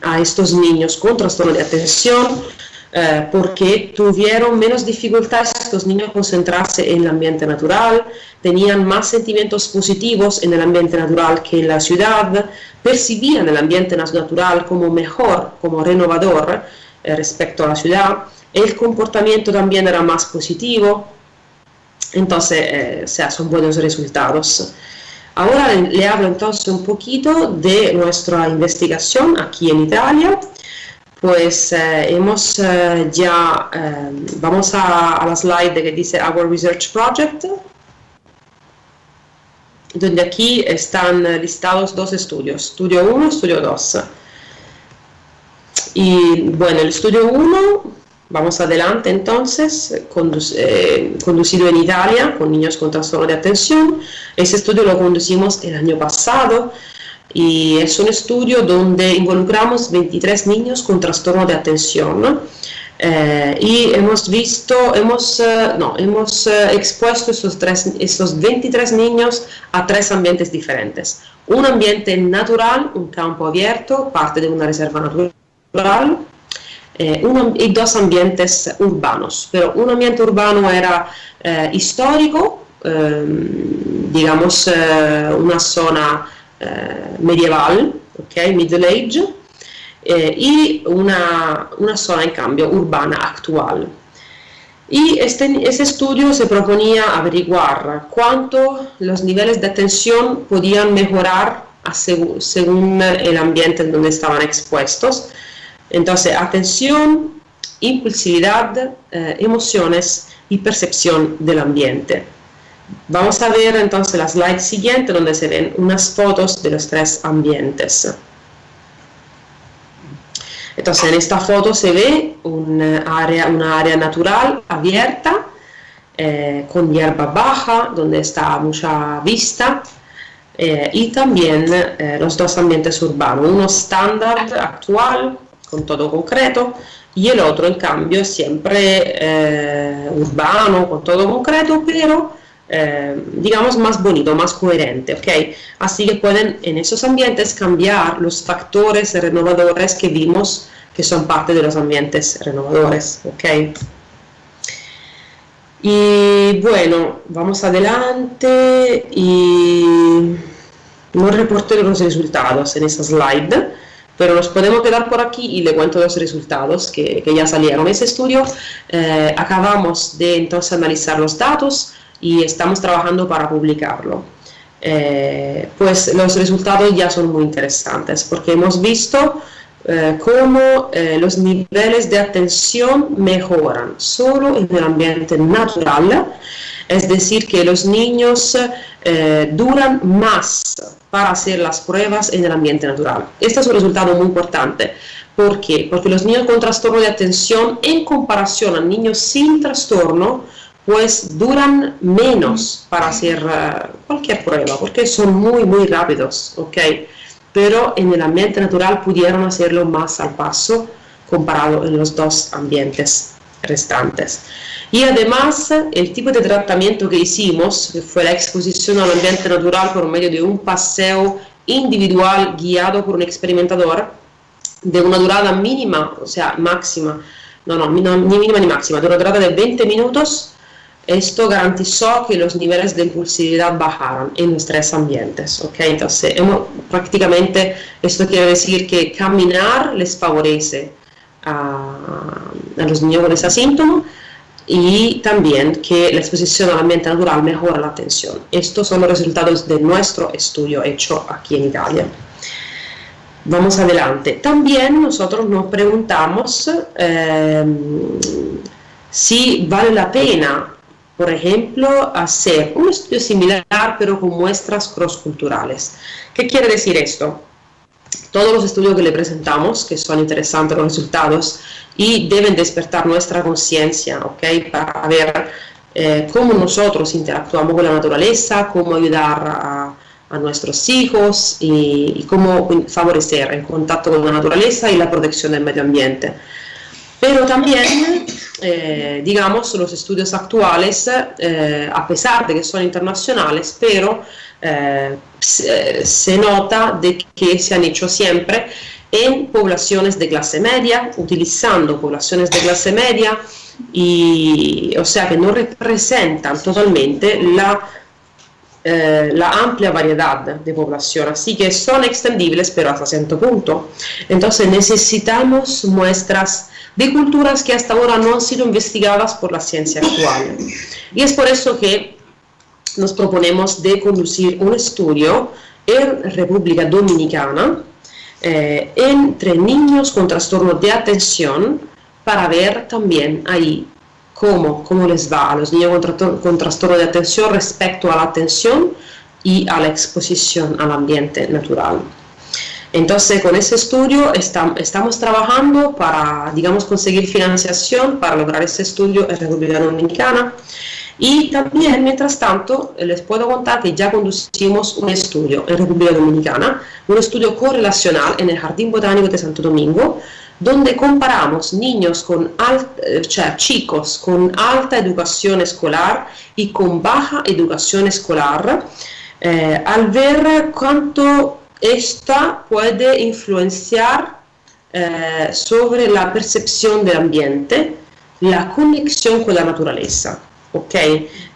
a estos niños con trastorno de atención, porque tuvieron menos dificultades estos niños a concentrarse en el ambiente natural, tenían más sentimientos positivos en el ambiente natural que en la ciudad, percibían el ambiente natural como mejor, como renovador respecto a la ciudad, el comportamiento también era más positivo, entonces son buenos resultados. Ahora le hablo entonces un poquito de nuestra investigación aquí en Italia. Pues vamos a la slide que dice Our Research Project, donde aquí están listados 2 estudios, estudio 1 y estudio 2. Y bueno, el estudio 1, vamos adelante entonces, conducido en Italia con niños con trastorno de atención. Ese estudio lo conducimos el año pasado. Y es un estudio donde involucramos 23 niños con trastorno de atención, ¿no? Y hemos expuesto estos 23 niños a 3 ambientes diferentes. Un ambiente natural, un campo abierto, parte de una reserva natural, y 2 ambientes urbanos. Pero un ambiente urbano era histórico, digamos una zona medieval, Middle Age, y una zona en cambio urbana actual. Y este estudio se proponía averiguar cuánto los niveles de atención podían mejorar según el ambiente en donde estaban expuestos. Entonces, atención, impulsividad, emociones y percepción del ambiente. Vamos a ver entonces la slide siguiente, donde se ven unas fotos de los 3 ambientes. Entonces en esta foto se ve una área natural abierta, con hierba baja, donde está mucha vista, y también los 2 ambientes urbanos, uno estándar actual, con todo concreto, y el otro en cambio siempre urbano, con todo concreto, pero digamos, más bonito, más coherente, ¿ok? Así que pueden en esos ambientes cambiar los factores renovadores que vimos que son parte de los ambientes renovadores, ¿ok? Y bueno, vamos adelante y no reporté los resultados en esa slide, pero nos podemos quedar por aquí y le cuento los resultados que ya salieron. Ese estudio acabamos de entonces analizar los datos y estamos trabajando para publicarlo. Pues los resultados ya son muy interesantes porque hemos visto cómo los niveles de atención mejoran solo en el ambiente natural, es decir, que los niños duran más para hacer las pruebas en el ambiente natural. Este es un resultado muy importante. ¿Por qué? Porque los niños con trastorno de atención, en comparación a niños sin trastorno, pues duran menos para hacer cualquier prueba, porque son muy rápidos, ¿ok? Pero en el ambiente natural pudieron hacerlo más al paso comparado en los dos ambientes restantes. Y además, el tipo de tratamiento que hicimos, que fue la exposición al ambiente natural por medio de un paseo individual guiado por un experimentador, de una durada mínima, o sea, máxima, ni mínima ni máxima, de una durada de 20 minutos, esto garantizó que los niveles de impulsividad bajaran en los tres ambientes, ¿ok? Entonces, prácticamente esto quiere decir que caminar les favorece a los niños con ese síntoma y también que la exposición al ambiente natural mejora la atención. Estos son los resultados de nuestro estudio hecho aquí en Italia. Vamos adelante. También nosotros nos preguntamos si vale la pena, por ejemplo, hacer un estudio similar pero con muestras cross-culturales. ¿Qué quiere decir esto? Todos los estudios que le presentamos, que son interesantes los resultados y deben despertar nuestra conciencia, ¿ok? Para ver cómo nosotros interactuamos con la naturaleza, cómo ayudar a nuestros hijos y cómo favorecer el contacto con la naturaleza y la protección del medio ambiente. Pero también, digamos, los estudios actuales, a pesar de que son internacionales, pero se nota de que se han hecho siempre en poblaciones de clase media, utilizando poblaciones de clase media, y, o sea que no representan totalmente la amplia variedad de población, así que son extendibles pero hasta cierto punto. Entonces necesitamos muestras de culturas que hasta ahora no han sido investigadas por la ciencia actual. Y es por eso que nos proponemos de conducir un estudio en República Dominicana entre niños con trastorno de atención para ver también ahí cómo les va a los niños con trastorno de atención respecto a la atención y a la exposición al ambiente natural. Entonces, con ese estudio estamos trabajando para, digamos, conseguir financiación para lograr ese estudio en República Dominicana. Y también, mientras tanto, les puedo contar que ya conducimos un estudio en República Dominicana, un estudio correlacional en el Jardín Botánico de Santo Domingo, donde comparamos chicos con alta educación escolar y con baja educación escolar, al ver cuánto esta puede influenciar sobre la percepción del ambiente, la conexión con la naturaleza, ¿ok?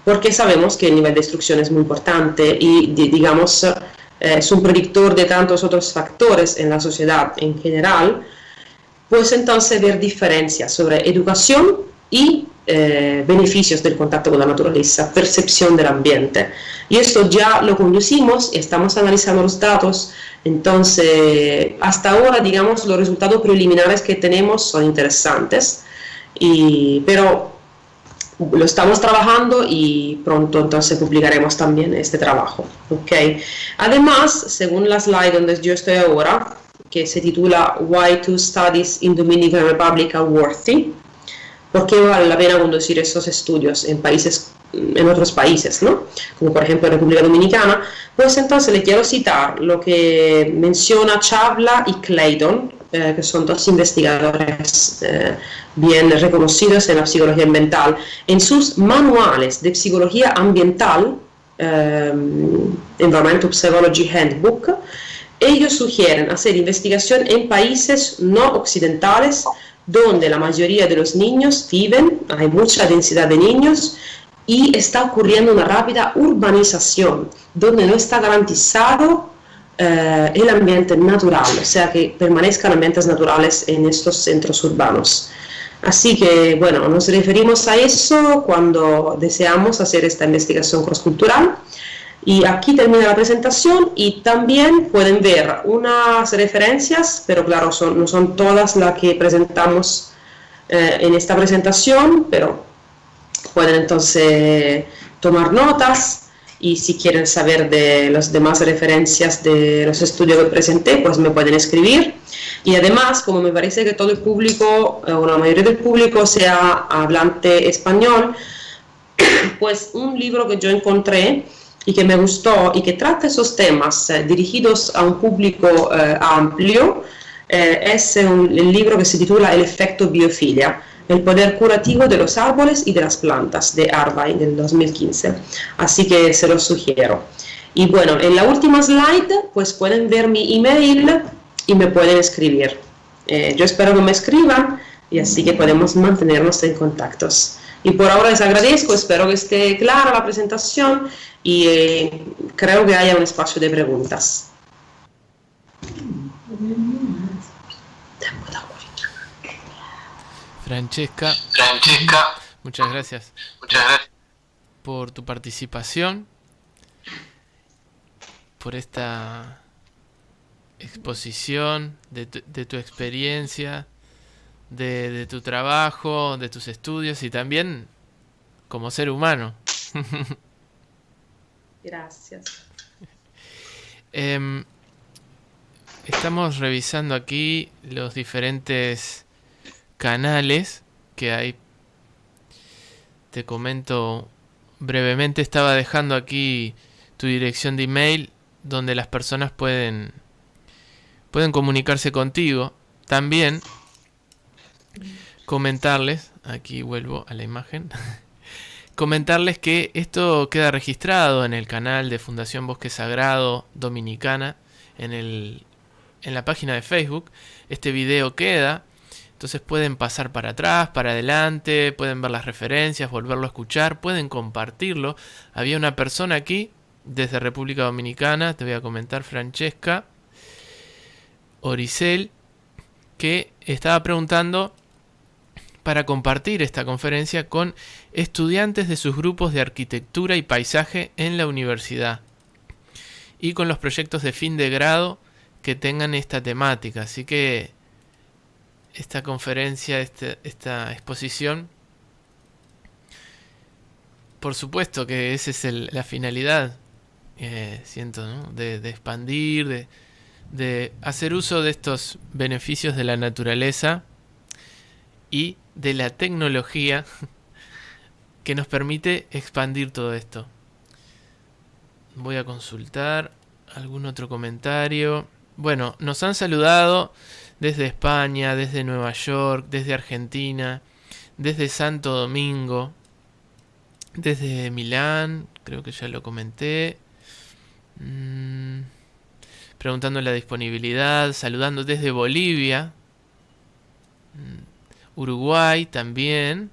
Porque sabemos que el nivel de instrucción es muy importante y, digamos, es un predictor de tantos otros factores en la sociedad en general. Pues entonces ver diferencias sobre educación y beneficios del contacto con la naturaleza, percepción del ambiente. Y esto ya lo conducimos y estamos analizando los datos. Entonces, hasta ahora, digamos, los resultados preliminares que tenemos son interesantes, pero lo estamos trabajando y pronto entonces publicaremos también este trabajo. ¿Okay? Además, según la slide donde yo estoy ahora, que se titula Why Two Studies in Dominican Republic Are Worthy, ¿por qué vale la pena conducir estos estudios en países en otros países, ¿no? Como por ejemplo República Dominicana. Pues entonces le quiero citar lo que menciona Chawla y Clayton, que son dos investigadores bien reconocidos en la psicología ambiental. En sus manuales de psicología ambiental, Environmental Psychology Handbook, ellos sugieren hacer investigación en países no occidentales donde la mayoría de los niños viven, hay mucha densidad de niños y está ocurriendo una rápida urbanización, donde no está garantizado el ambiente natural, o sea, que permanezcan ambientes naturales en estos centros urbanos. Así que, bueno, nos referimos a eso cuando deseamos hacer esta investigación crosscultural. Y aquí termina la presentación y también pueden ver unas referencias, pero claro, no son todas las que presentamos en esta presentación, pero pueden entonces tomar notas y si quieren saber de las demás referencias de los estudios que presenté, pues me pueden escribir. Y además, como me parece que todo el público, o la mayoría del público sea hablante español, pues un libro que yo encontré y que me gustó y que trata esos temas dirigidos a un público amplio, es el libro que se titula El efecto biofilia, el poder curativo de los árboles y de las plantas, de Arvai, del 2015. Así que se los sugiero. Y bueno, en la última slide, pues pueden ver mi email y me pueden escribir. Yo espero que me escriban y así que podemos mantenernos en contactos. Y por ahora les agradezco, espero que esté clara la presentación y creo que haya un espacio de preguntas. Francesca, muchas gracias por tu participación, por esta exposición de tu experiencia, de tu trabajo, de tus estudios y también como ser humano. Gracias. Estamos revisando aquí los diferentes canales que hay. Te comento brevemente, estaba dejando aquí tu dirección de email donde las personas pueden comunicarse contigo. También comentarles, aquí vuelvo a la imagen, comentarles que esto queda registrado en el canal de Fundación Bosque Sagrado Dominicana, en la página de Facebook. Este video queda, entonces pueden pasar para atrás, para adelante, pueden ver las referencias, volverlo a escuchar, pueden compartirlo. Había una persona aquí, desde República Dominicana, te voy a comentar, Francesca Oricel, que estaba preguntando para compartir esta conferencia con estudiantes de sus grupos de arquitectura y paisaje en la universidad y con los proyectos de fin de grado que tengan esta temática. Así que esta conferencia, esta exposición, por supuesto que esa es la finalidad, siento, ¿no? de expandir, de hacer uso de estos beneficios de la naturaleza y de la tecnología que nos permite expandir todo esto. Voy a consultar algún otro comentario. Bueno, nos han saludado desde España, desde Nueva York, desde Argentina, desde Santo Domingo, desde Milán, creo que ya lo comenté. Preguntando la disponibilidad, saludando desde Bolivia, Uruguay también.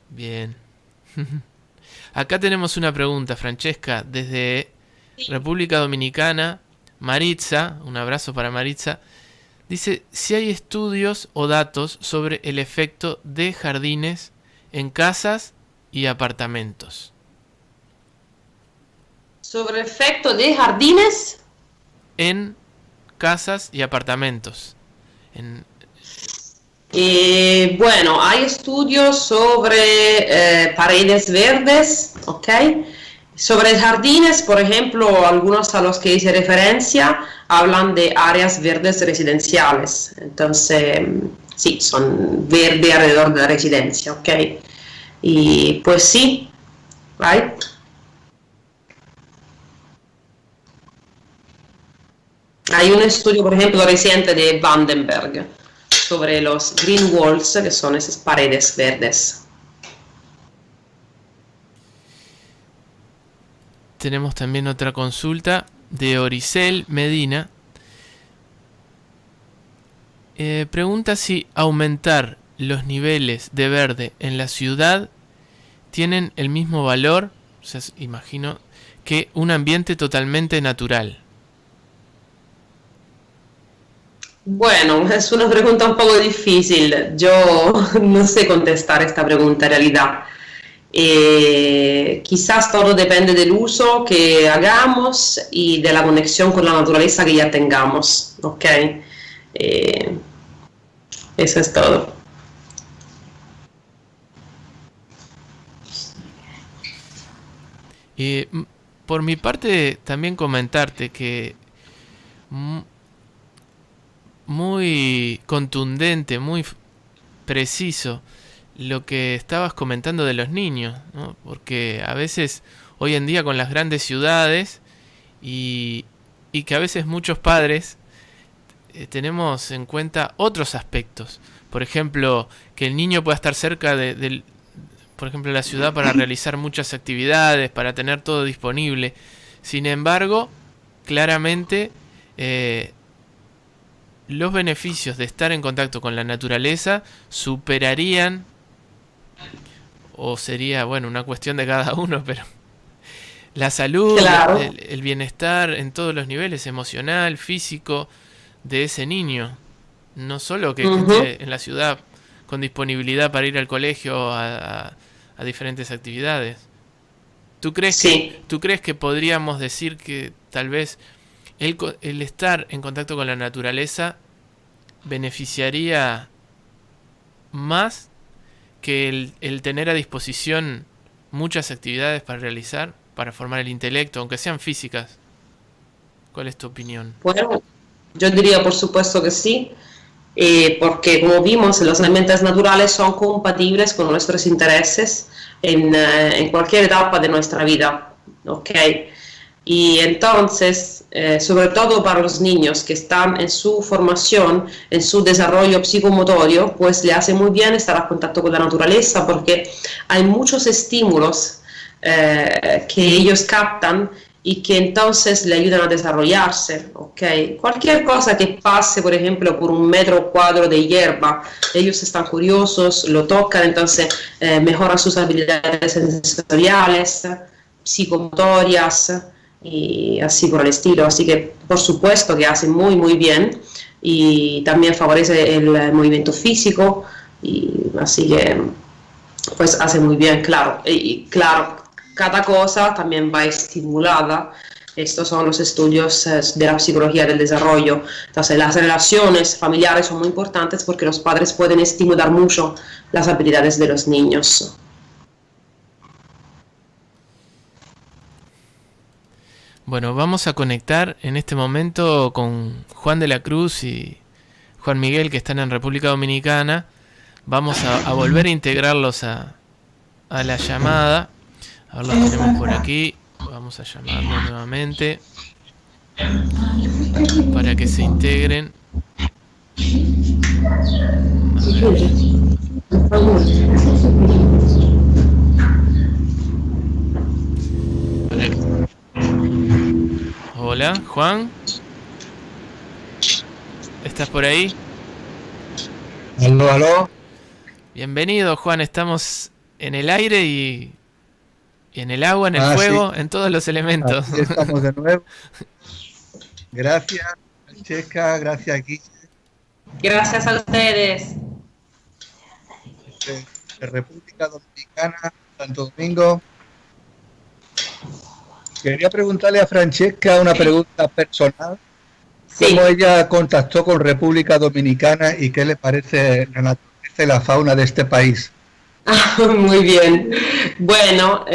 Bien. Acá tenemos una pregunta, Francesca, desde República Dominicana. Maritza, un abrazo para Maritza, dice si hay estudios o datos sobre el efecto de jardines en casas y apartamentos. ¿Sobre el efecto de jardines? En casas y apartamentos. Bueno, hay estudios sobre paredes verdes, ¿ok? Sobre jardines, por ejemplo, algunos a los que hice referencia hablan de áreas verdes residenciales. Entonces, sí, son verde alrededor de la residencia, ¿ok? Y pues sí, right? Hay un estudio, por ejemplo, reciente de Vandenberg sobre los green walls, que son esas paredes verdes. Tenemos también otra consulta de Oricel Medina. Pregunta si aumentar los niveles de verde en la ciudad tienen el mismo valor, o sea, imagino, que un ambiente totalmente natural. Bueno, es una pregunta un poco difícil. Yo no sé contestar esta pregunta en realidad. Quizás todo depende del uso que hagamos y de la conexión con la naturaleza que ya tengamos, ¿ok? Eso es todo. Por mi parte, también comentarte que muy contundente, muy preciso lo que estabas comentando de los niños, ¿no? Porque a veces, hoy en día con las grandes ciudades y que a veces muchos padres tenemos en cuenta otros aspectos. Por ejemplo, que el niño pueda estar cerca de por ejemplo, la ciudad para realizar muchas actividades, para tener todo disponible. Sin embargo, claramente los beneficios de estar en contacto con la naturaleza superarían, o sería, bueno, una cuestión de cada uno, pero la salud, Claro. el bienestar en todos los niveles, emocional, físico, de ese niño. No solo que esté en la ciudad con disponibilidad para ir al colegio a diferentes actividades. ¿Tú crees que podríamos decir que tal vez el estar en contacto con la naturaleza beneficiaría más que el tener a disposición muchas actividades para realizar, para formar el intelecto, aunque sean físicas? ¿Cuál es tu opinión? Bueno, yo diría por supuesto que sí, porque como vimos, los ambientes naturales son compatibles con nuestros intereses en cualquier etapa de nuestra vida, ¿ok? Y entonces, sobre todo para los niños que están en su formación, en su desarrollo psicomotorio, pues le hace muy bien estar en contacto con la naturaleza porque hay muchos estímulos que ellos captan y que entonces le ayudan a desarrollarse, ¿ok? Cualquier cosa que pase, por ejemplo, por un metro cuadrado de hierba, ellos están curiosos, lo tocan, entonces mejoran sus habilidades sensoriales, psicomotorias y así por el estilo. Así que, por supuesto que hace muy, muy bien y también favorece el movimiento físico y así que, pues hace muy bien, claro. Y claro, cada cosa también va estimulada. Estos son los estudios de la psicología del desarrollo. Entonces, las relaciones familiares son muy importantes porque los padres pueden estimular mucho las habilidades de los niños. Bueno, vamos a conectar en este momento con Juan de la Cruz y Juan Miguel, que están en República Dominicana. Vamos a volver a integrarlos a la llamada. Ahora los tenemos por aquí. Vamos a llamarlos nuevamente para que se integren. Hola, Juan. ¿Estás por ahí? Aló, aló. Bienvenido, Juan. Estamos en el aire y en el agua, en el fuego, sí, en todos los elementos. Aquí estamos de nuevo. Gracias, Francesca. Gracias, Guille. Gracias a ustedes. De República Dominicana, Santo Domingo. Quería preguntarle a Francesca una pregunta personal. Sí. ¿Cómo ella contactó con República Dominicana y qué le parece la naturaleza y la fauna de este país? Muy bien. Bueno,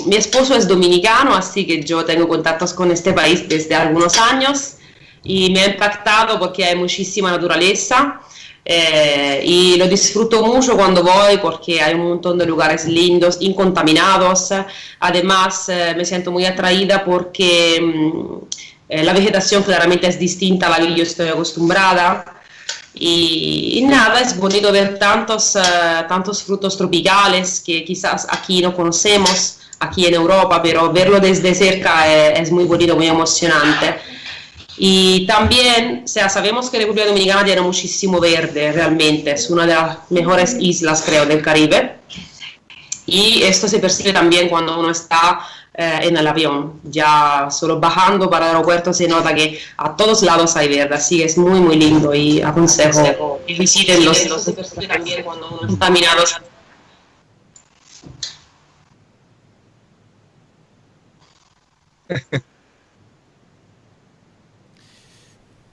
mi esposo es dominicano, así que yo tengo contactos con este país desde algunos años y me ha impactado porque hay muchísima naturaleza. Y lo disfruto mucho cuando voy porque hay un montón de lugares lindos, incontaminados. Además, me siento muy atraída porque la vegetación claramente es distinta a la que yo estoy acostumbrada. Y nada, es bonito ver tantos frutos tropicales que quizás aquí no conocemos, aquí en Europa, pero verlo desde cerca es muy bonito, muy emocionante. Y también, o sea, sabemos que República Dominicana tiene muchísimo verde, realmente, es una de las mejores islas, creo, del Caribe. Y esto se percibe también cuando uno está en el avión, ya solo bajando para el aeropuerto se nota que a todos lados hay verde, así que es muy muy lindo y aconsejo que visiten los también cuando uno está caminando.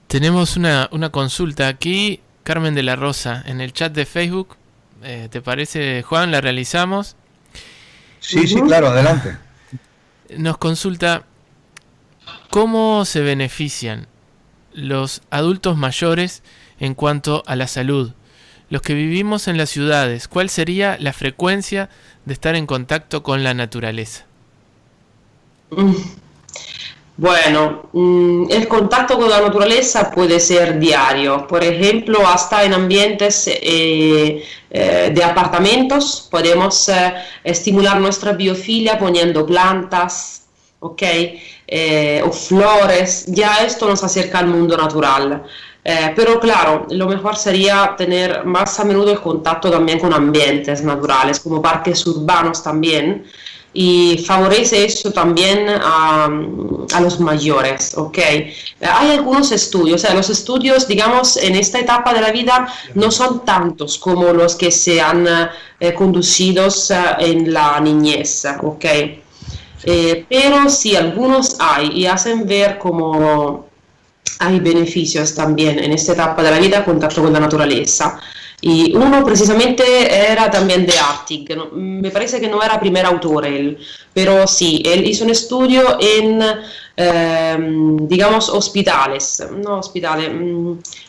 Tenemos una consulta aquí, Carmen de la Rosa, en el chat de Facebook. ¿Te parece, Juan? ¿La realizamos? Sí, sí, claro, adelante. Nos consulta, ¿cómo se benefician los adultos mayores en cuanto a la salud? Los que vivimos en las ciudades, ¿cuál sería la frecuencia de estar en contacto con la naturaleza? Bueno, el contacto con la naturaleza puede ser diario, por ejemplo, hasta en ambientes de apartamentos podemos estimular nuestra biofilia poniendo plantas, ¿ok? O flores, ya esto nos acerca al mundo natural. Pero claro, lo mejor sería tener más a menudo el contacto también con ambientes naturales, como parques urbanos también, y favorece eso también a los mayores, ¿ok? Hay algunos estudios, o sea, los estudios, digamos, en esta etapa de la vida no son tantos como los que se han conducidos en la niñez, ¿ok? Pero sí, algunos hay y hacen ver como hay beneficios también en esta etapa de la vida, contacto con la naturaleza. Y uno precisamente era también de Artig, ¿no? Me parece que no era primer autor él, pero sí, él hizo un estudio en, digamos,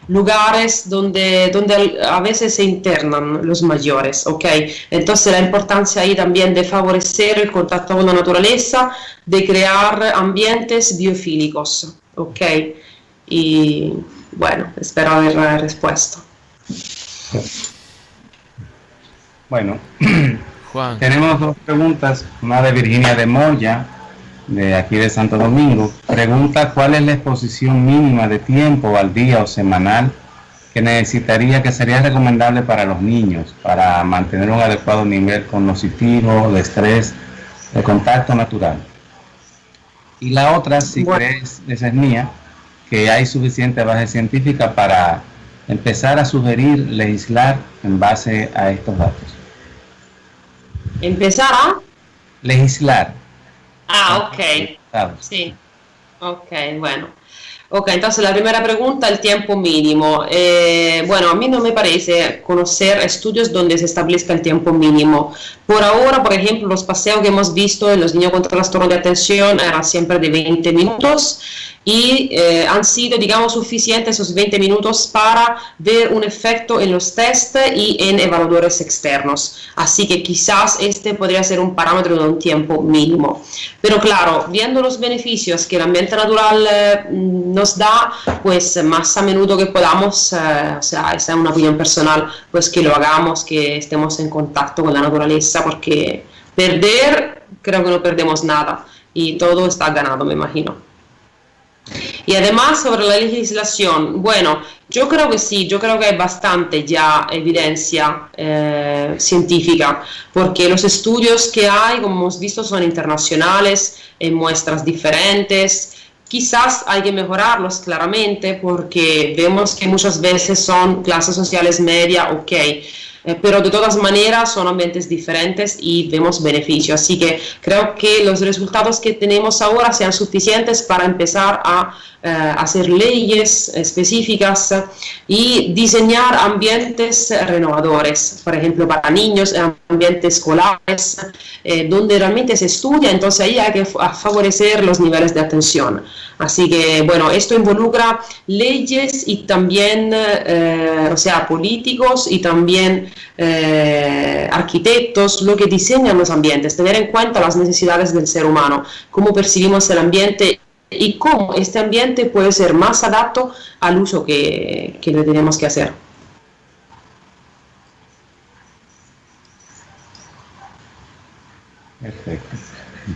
lugares donde a veces se internan los mayores, ¿ok? Entonces la importancia ahí también de favorecer el contacto con la naturaleza, de crear ambientes biofílicos, ¿ok? Y bueno, espero haber respuesto. Bueno, Juan. tenemos dos preguntas, una de Virginia de Moya, de aquí de Santo Domingo. Pregunta cuál es la exposición mínima de tiempo al día o semanal que necesitaría, que sería recomendable para los niños, para mantener un adecuado nivel cognitivo, de estrés, de contacto natural. Y la otra, si crees, esa es mía, que hay suficiente base científica para empezar a sugerir, legislar en base a estos datos. ¿Empezar a? Legislar. Ok. Sí. Ok, bueno. Ok, entonces la primera pregunta, el tiempo mínimo. Bueno, a mí no me parece conocer estudios donde se establezca el tiempo mínimo. Por ahora, por ejemplo, los paseos que hemos visto en los niños con trastorno de atención eran siempre de 20 minutos y han sido, digamos, suficientes esos 20 minutos para ver un efecto en los test y en evaluadores externos. Así que quizás este podría ser un parámetro de un tiempo mínimo. Pero claro, viendo los beneficios que el ambiente natural nos da, pues más a menudo que podamos, o sea, esa es una opinión personal, pues que lo hagamos, que estemos en contacto con la naturaleza, porque perder, creo que no perdemos nada y todo está ganado, me imagino. Y además sobre la legislación, bueno, yo creo que sí, yo creo que hay bastante ya evidencia científica, porque los estudios que hay, como hemos visto, son internacionales, en muestras diferentes. Quizás hay que mejorarlos claramente porque vemos que muchas veces son clases sociales media, ok, pero de todas maneras son ambientes diferentes y vemos beneficios. Así que creo que los resultados que tenemos ahora sean suficientes para empezar a hacer leyes específicas y diseñar ambientes renovadores, por ejemplo, para niños, ambientes escolares, donde realmente se estudia, entonces ahí hay que favorecer los niveles de atención. Así que, bueno, esto involucra leyes y también, o sea, políticos y también arquitectos, lo que diseñan los ambientes, tener en cuenta las necesidades del ser humano, cómo percibimos el ambiente y cómo este ambiente puede ser más adapto al uso que le tenemos que hacer. Perfecto.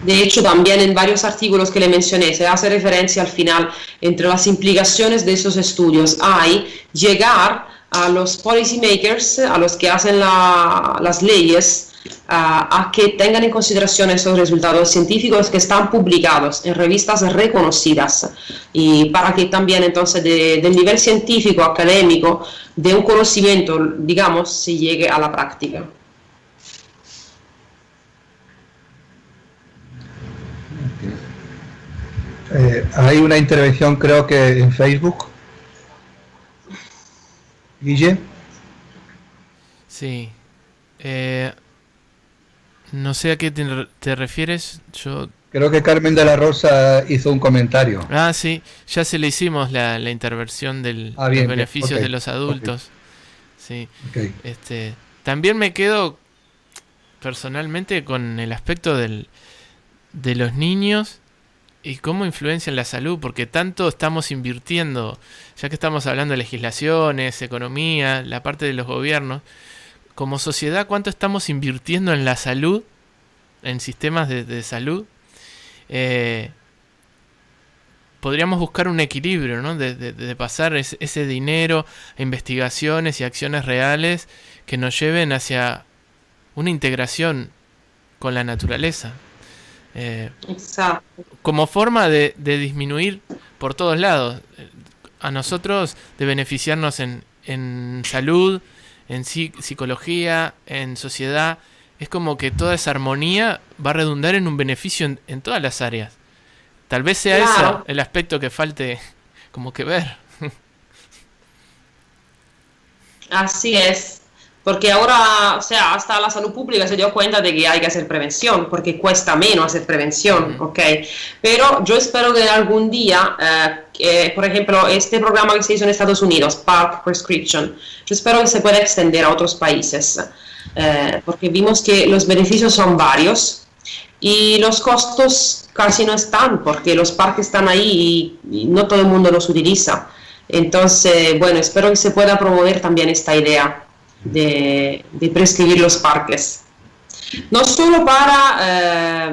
De hecho, también en varios artículos que le mencioné se hace referencia al final entre las implicaciones de esos estudios. Hay llegar a los policy makers, a los que hacen las leyes, a que tengan en consideración esos resultados científicos que están publicados en revistas reconocidas y para que también entonces del nivel científico, académico, de un conocimiento, digamos, se llegue a la práctica. Hay una intervención, creo que en Facebook. Guille. Sí. No sé a qué te refieres. Yo... Creo que Carmen de la Rosa hizo un comentario. Ah, sí. Ya se le hicimos la intervención de los beneficios okay, de los adultos. Okay. Sí. Okay. También me quedo personalmente con el aspecto de los niños y cómo influencian la salud, porque tanto estamos invirtiendo, ya que estamos hablando de legislaciones, economía, la parte de los gobiernos, como sociedad, cuánto estamos invirtiendo en la salud, en sistemas de salud. Podríamos buscar un equilibrio, ¿no? De pasar ese dinero a investigaciones y acciones reales que nos lleven hacia una integración con la naturaleza. Exacto. Como forma de disminuir por todos lados, a nosotros de beneficiarnos en salud, en psicología, en sociedad. Es como que toda esa armonía va a redundar en un beneficio en todas las áreas. Tal vez sea eso el aspecto que falte como que ver. Así es. Porque ahora, o sea, hasta la salud pública se dio cuenta de que hay que hacer prevención, porque cuesta menos hacer prevención, ¿ok? Pero yo espero que algún día, por ejemplo, este programa que se hizo en Estados Unidos, PARP Prescription, yo espero que se pueda extender a otros países, porque vimos que los beneficios son varios y los costos casi no están, porque los PARP están ahí y no todo el mundo los utiliza. Entonces, bueno, espero que se pueda promover también esta idea de prescribir los parques, no solo para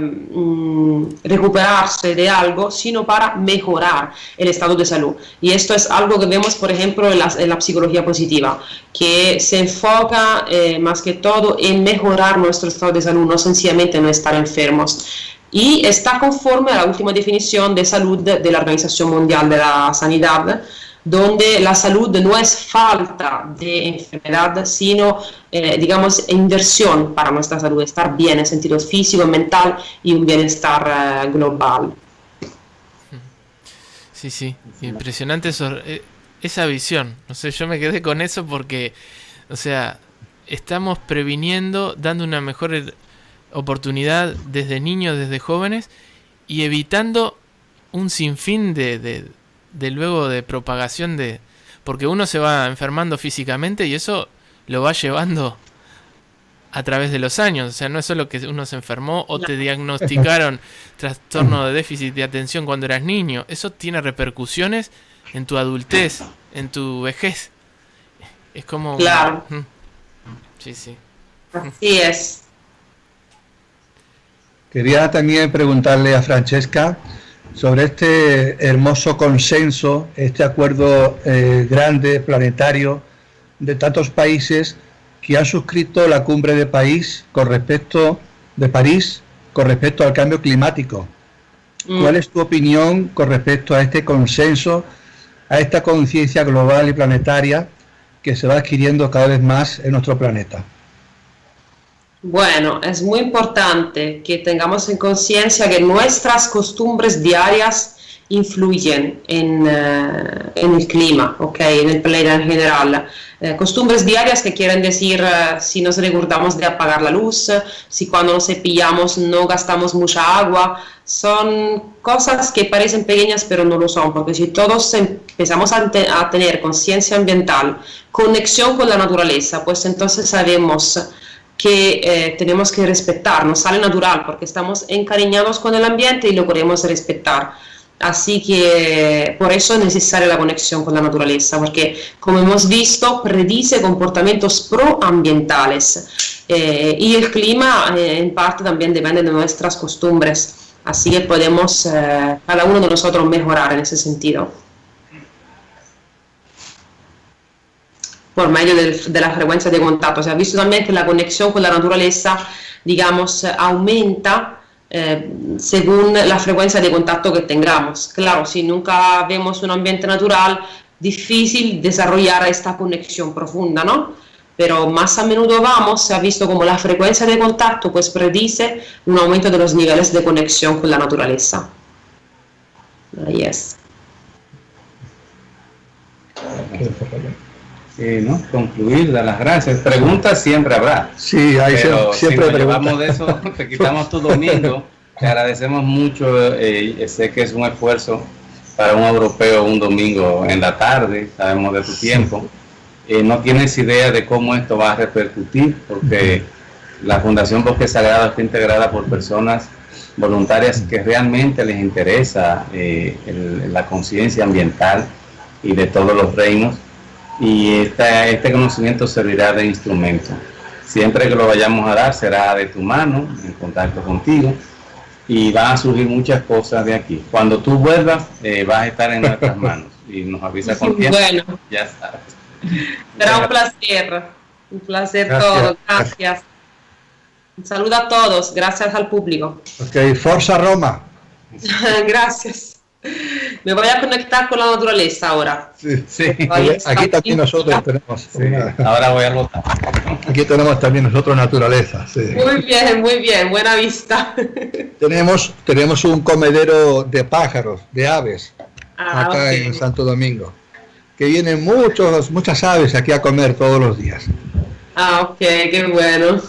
recuperarse de algo, sino para mejorar el estado de salud. Y esto es algo que vemos, por ejemplo, en la psicología positiva, que se enfoca más que todo en mejorar nuestro estado de salud, no sencillamente no estar enfermos. Y está conforme a la última definición de salud de la Organización Mundial de la Sanidad, donde la salud no es falta de enfermedad, sino, digamos, inversión para nuestra salud, estar bien en sentido físico, mental y un bienestar global. Sí, impresionante esa visión. No sé, yo me quedé con eso porque, o sea, estamos previniendo, dando una mejor oportunidad desde niños, desde jóvenes, y evitando un sinfín de luego de propagación porque uno se va enfermando físicamente y eso lo va llevando a través de los años. O sea, no es solo que uno se enfermó o te diagnosticaron trastorno de déficit de atención cuando eras niño. Eso tiene repercusiones en tu adultez, en tu vejez. Es como... Claro. Sí. Así es. Quería también preguntarle a Francesca sobre este hermoso consenso, este acuerdo grande, planetario, de tantos países que han suscrito la cumbre de París con respecto al cambio climático. ¿Cuál es tu opinión con respecto a este consenso, a esta conciencia global y planetaria que se va adquiriendo cada vez más en nuestro planeta? Bueno, es muy importante que tengamos en conciencia que nuestras costumbres diarias influyen en el clima, ¿okay? En el planeta en general. Costumbres diarias que quieren decir si nos recordamos de apagar la luz, si cuando nos cepillamos no gastamos mucha agua, son cosas que parecen pequeñas pero no lo son, porque si todos empezamos a tener conciencia ambiental, conexión con la naturaleza, pues entonces sabemos que tenemos que respetar, nos sale natural porque estamos encariñados con el ambiente y lo queremos respetar. Así que por eso es necesaria la conexión con la naturaleza, porque como hemos visto predice comportamientos proambientales y el clima en parte también depende de nuestras costumbres, así que podemos cada uno de nosotros mejorar en ese sentido. Por medio de la frecuencia de contacto. Se ha visto también que la conexión con la naturaleza, digamos, aumenta según la frecuencia de contacto que tengamos. Claro, si nunca vemos un ambiente natural, difícil desarrollar esta conexión profunda, ¿no? Pero más a menudo vamos, se ha visto como la frecuencia de contacto pues predice un aumento de los niveles de conexión con la naturaleza. Ahí es. ¿No? Concluir, dar las gracias. Preguntas siempre habrá. Sí, hay pero siempre si nos preguntas. llevamos de eso, te quitamos tu domingo. Te agradecemos mucho. Sé que es un esfuerzo para un europeo un domingo en la tarde. Sabemos de tu tiempo. No tienes idea de cómo esto va a repercutir, porque la Fundación Bosque Sagrado está integrada por personas voluntarias que realmente les interesa la conciencia ambiental y de todos los reinos. Y este conocimiento servirá de instrumento. Siempre que lo vayamos a dar será de tu mano, en contacto contigo, y van a surgir muchas cosas de aquí. Cuando tú vuelvas, vas a estar en nuestras manos y nos avisa con tiempo. Bueno, ya sabes. será un placer todo, gracias. Un saludo a todos, gracias al público. Ok, Forza Roma. Gracias. Me voy a conectar con la naturaleza ahora. Sí. Aquí también nosotros tenemos. Ahora voy a votar. Aquí tenemos también nosotros naturaleza. Sí. Muy bien, buena vista. Tenemos un comedero de pájaros, de aves, acá okay. en Santo Domingo, que vienen muchas aves aquí a comer todos los días. Ok, qué bueno.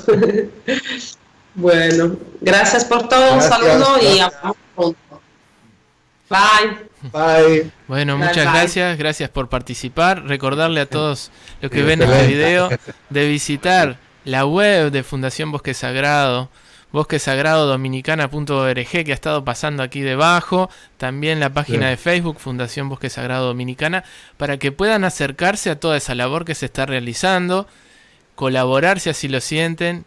Bueno, gracias por todo, un saludo y hablamos pronto. Bye. Bueno, muchas gracias por participar. Recordarle a todos los que ven este video de visitar la web de Fundación Bosque Sagrado, bosquesagradodominicana.org, que ha estado pasando aquí debajo. También la página de Facebook, Fundación Bosque Sagrado Dominicana, para que puedan acercarse a toda esa labor que se está realizando, colaborar si así lo sienten.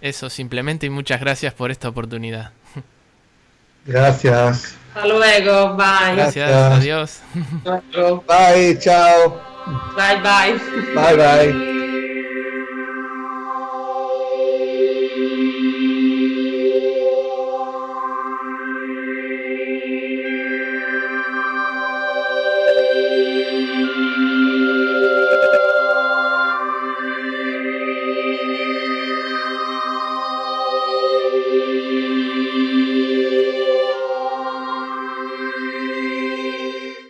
Eso simplemente, y muchas gracias por esta oportunidad. Gracias. Hasta luego, bye. Gracias, adiós. Bye, chao. Bye. Bye.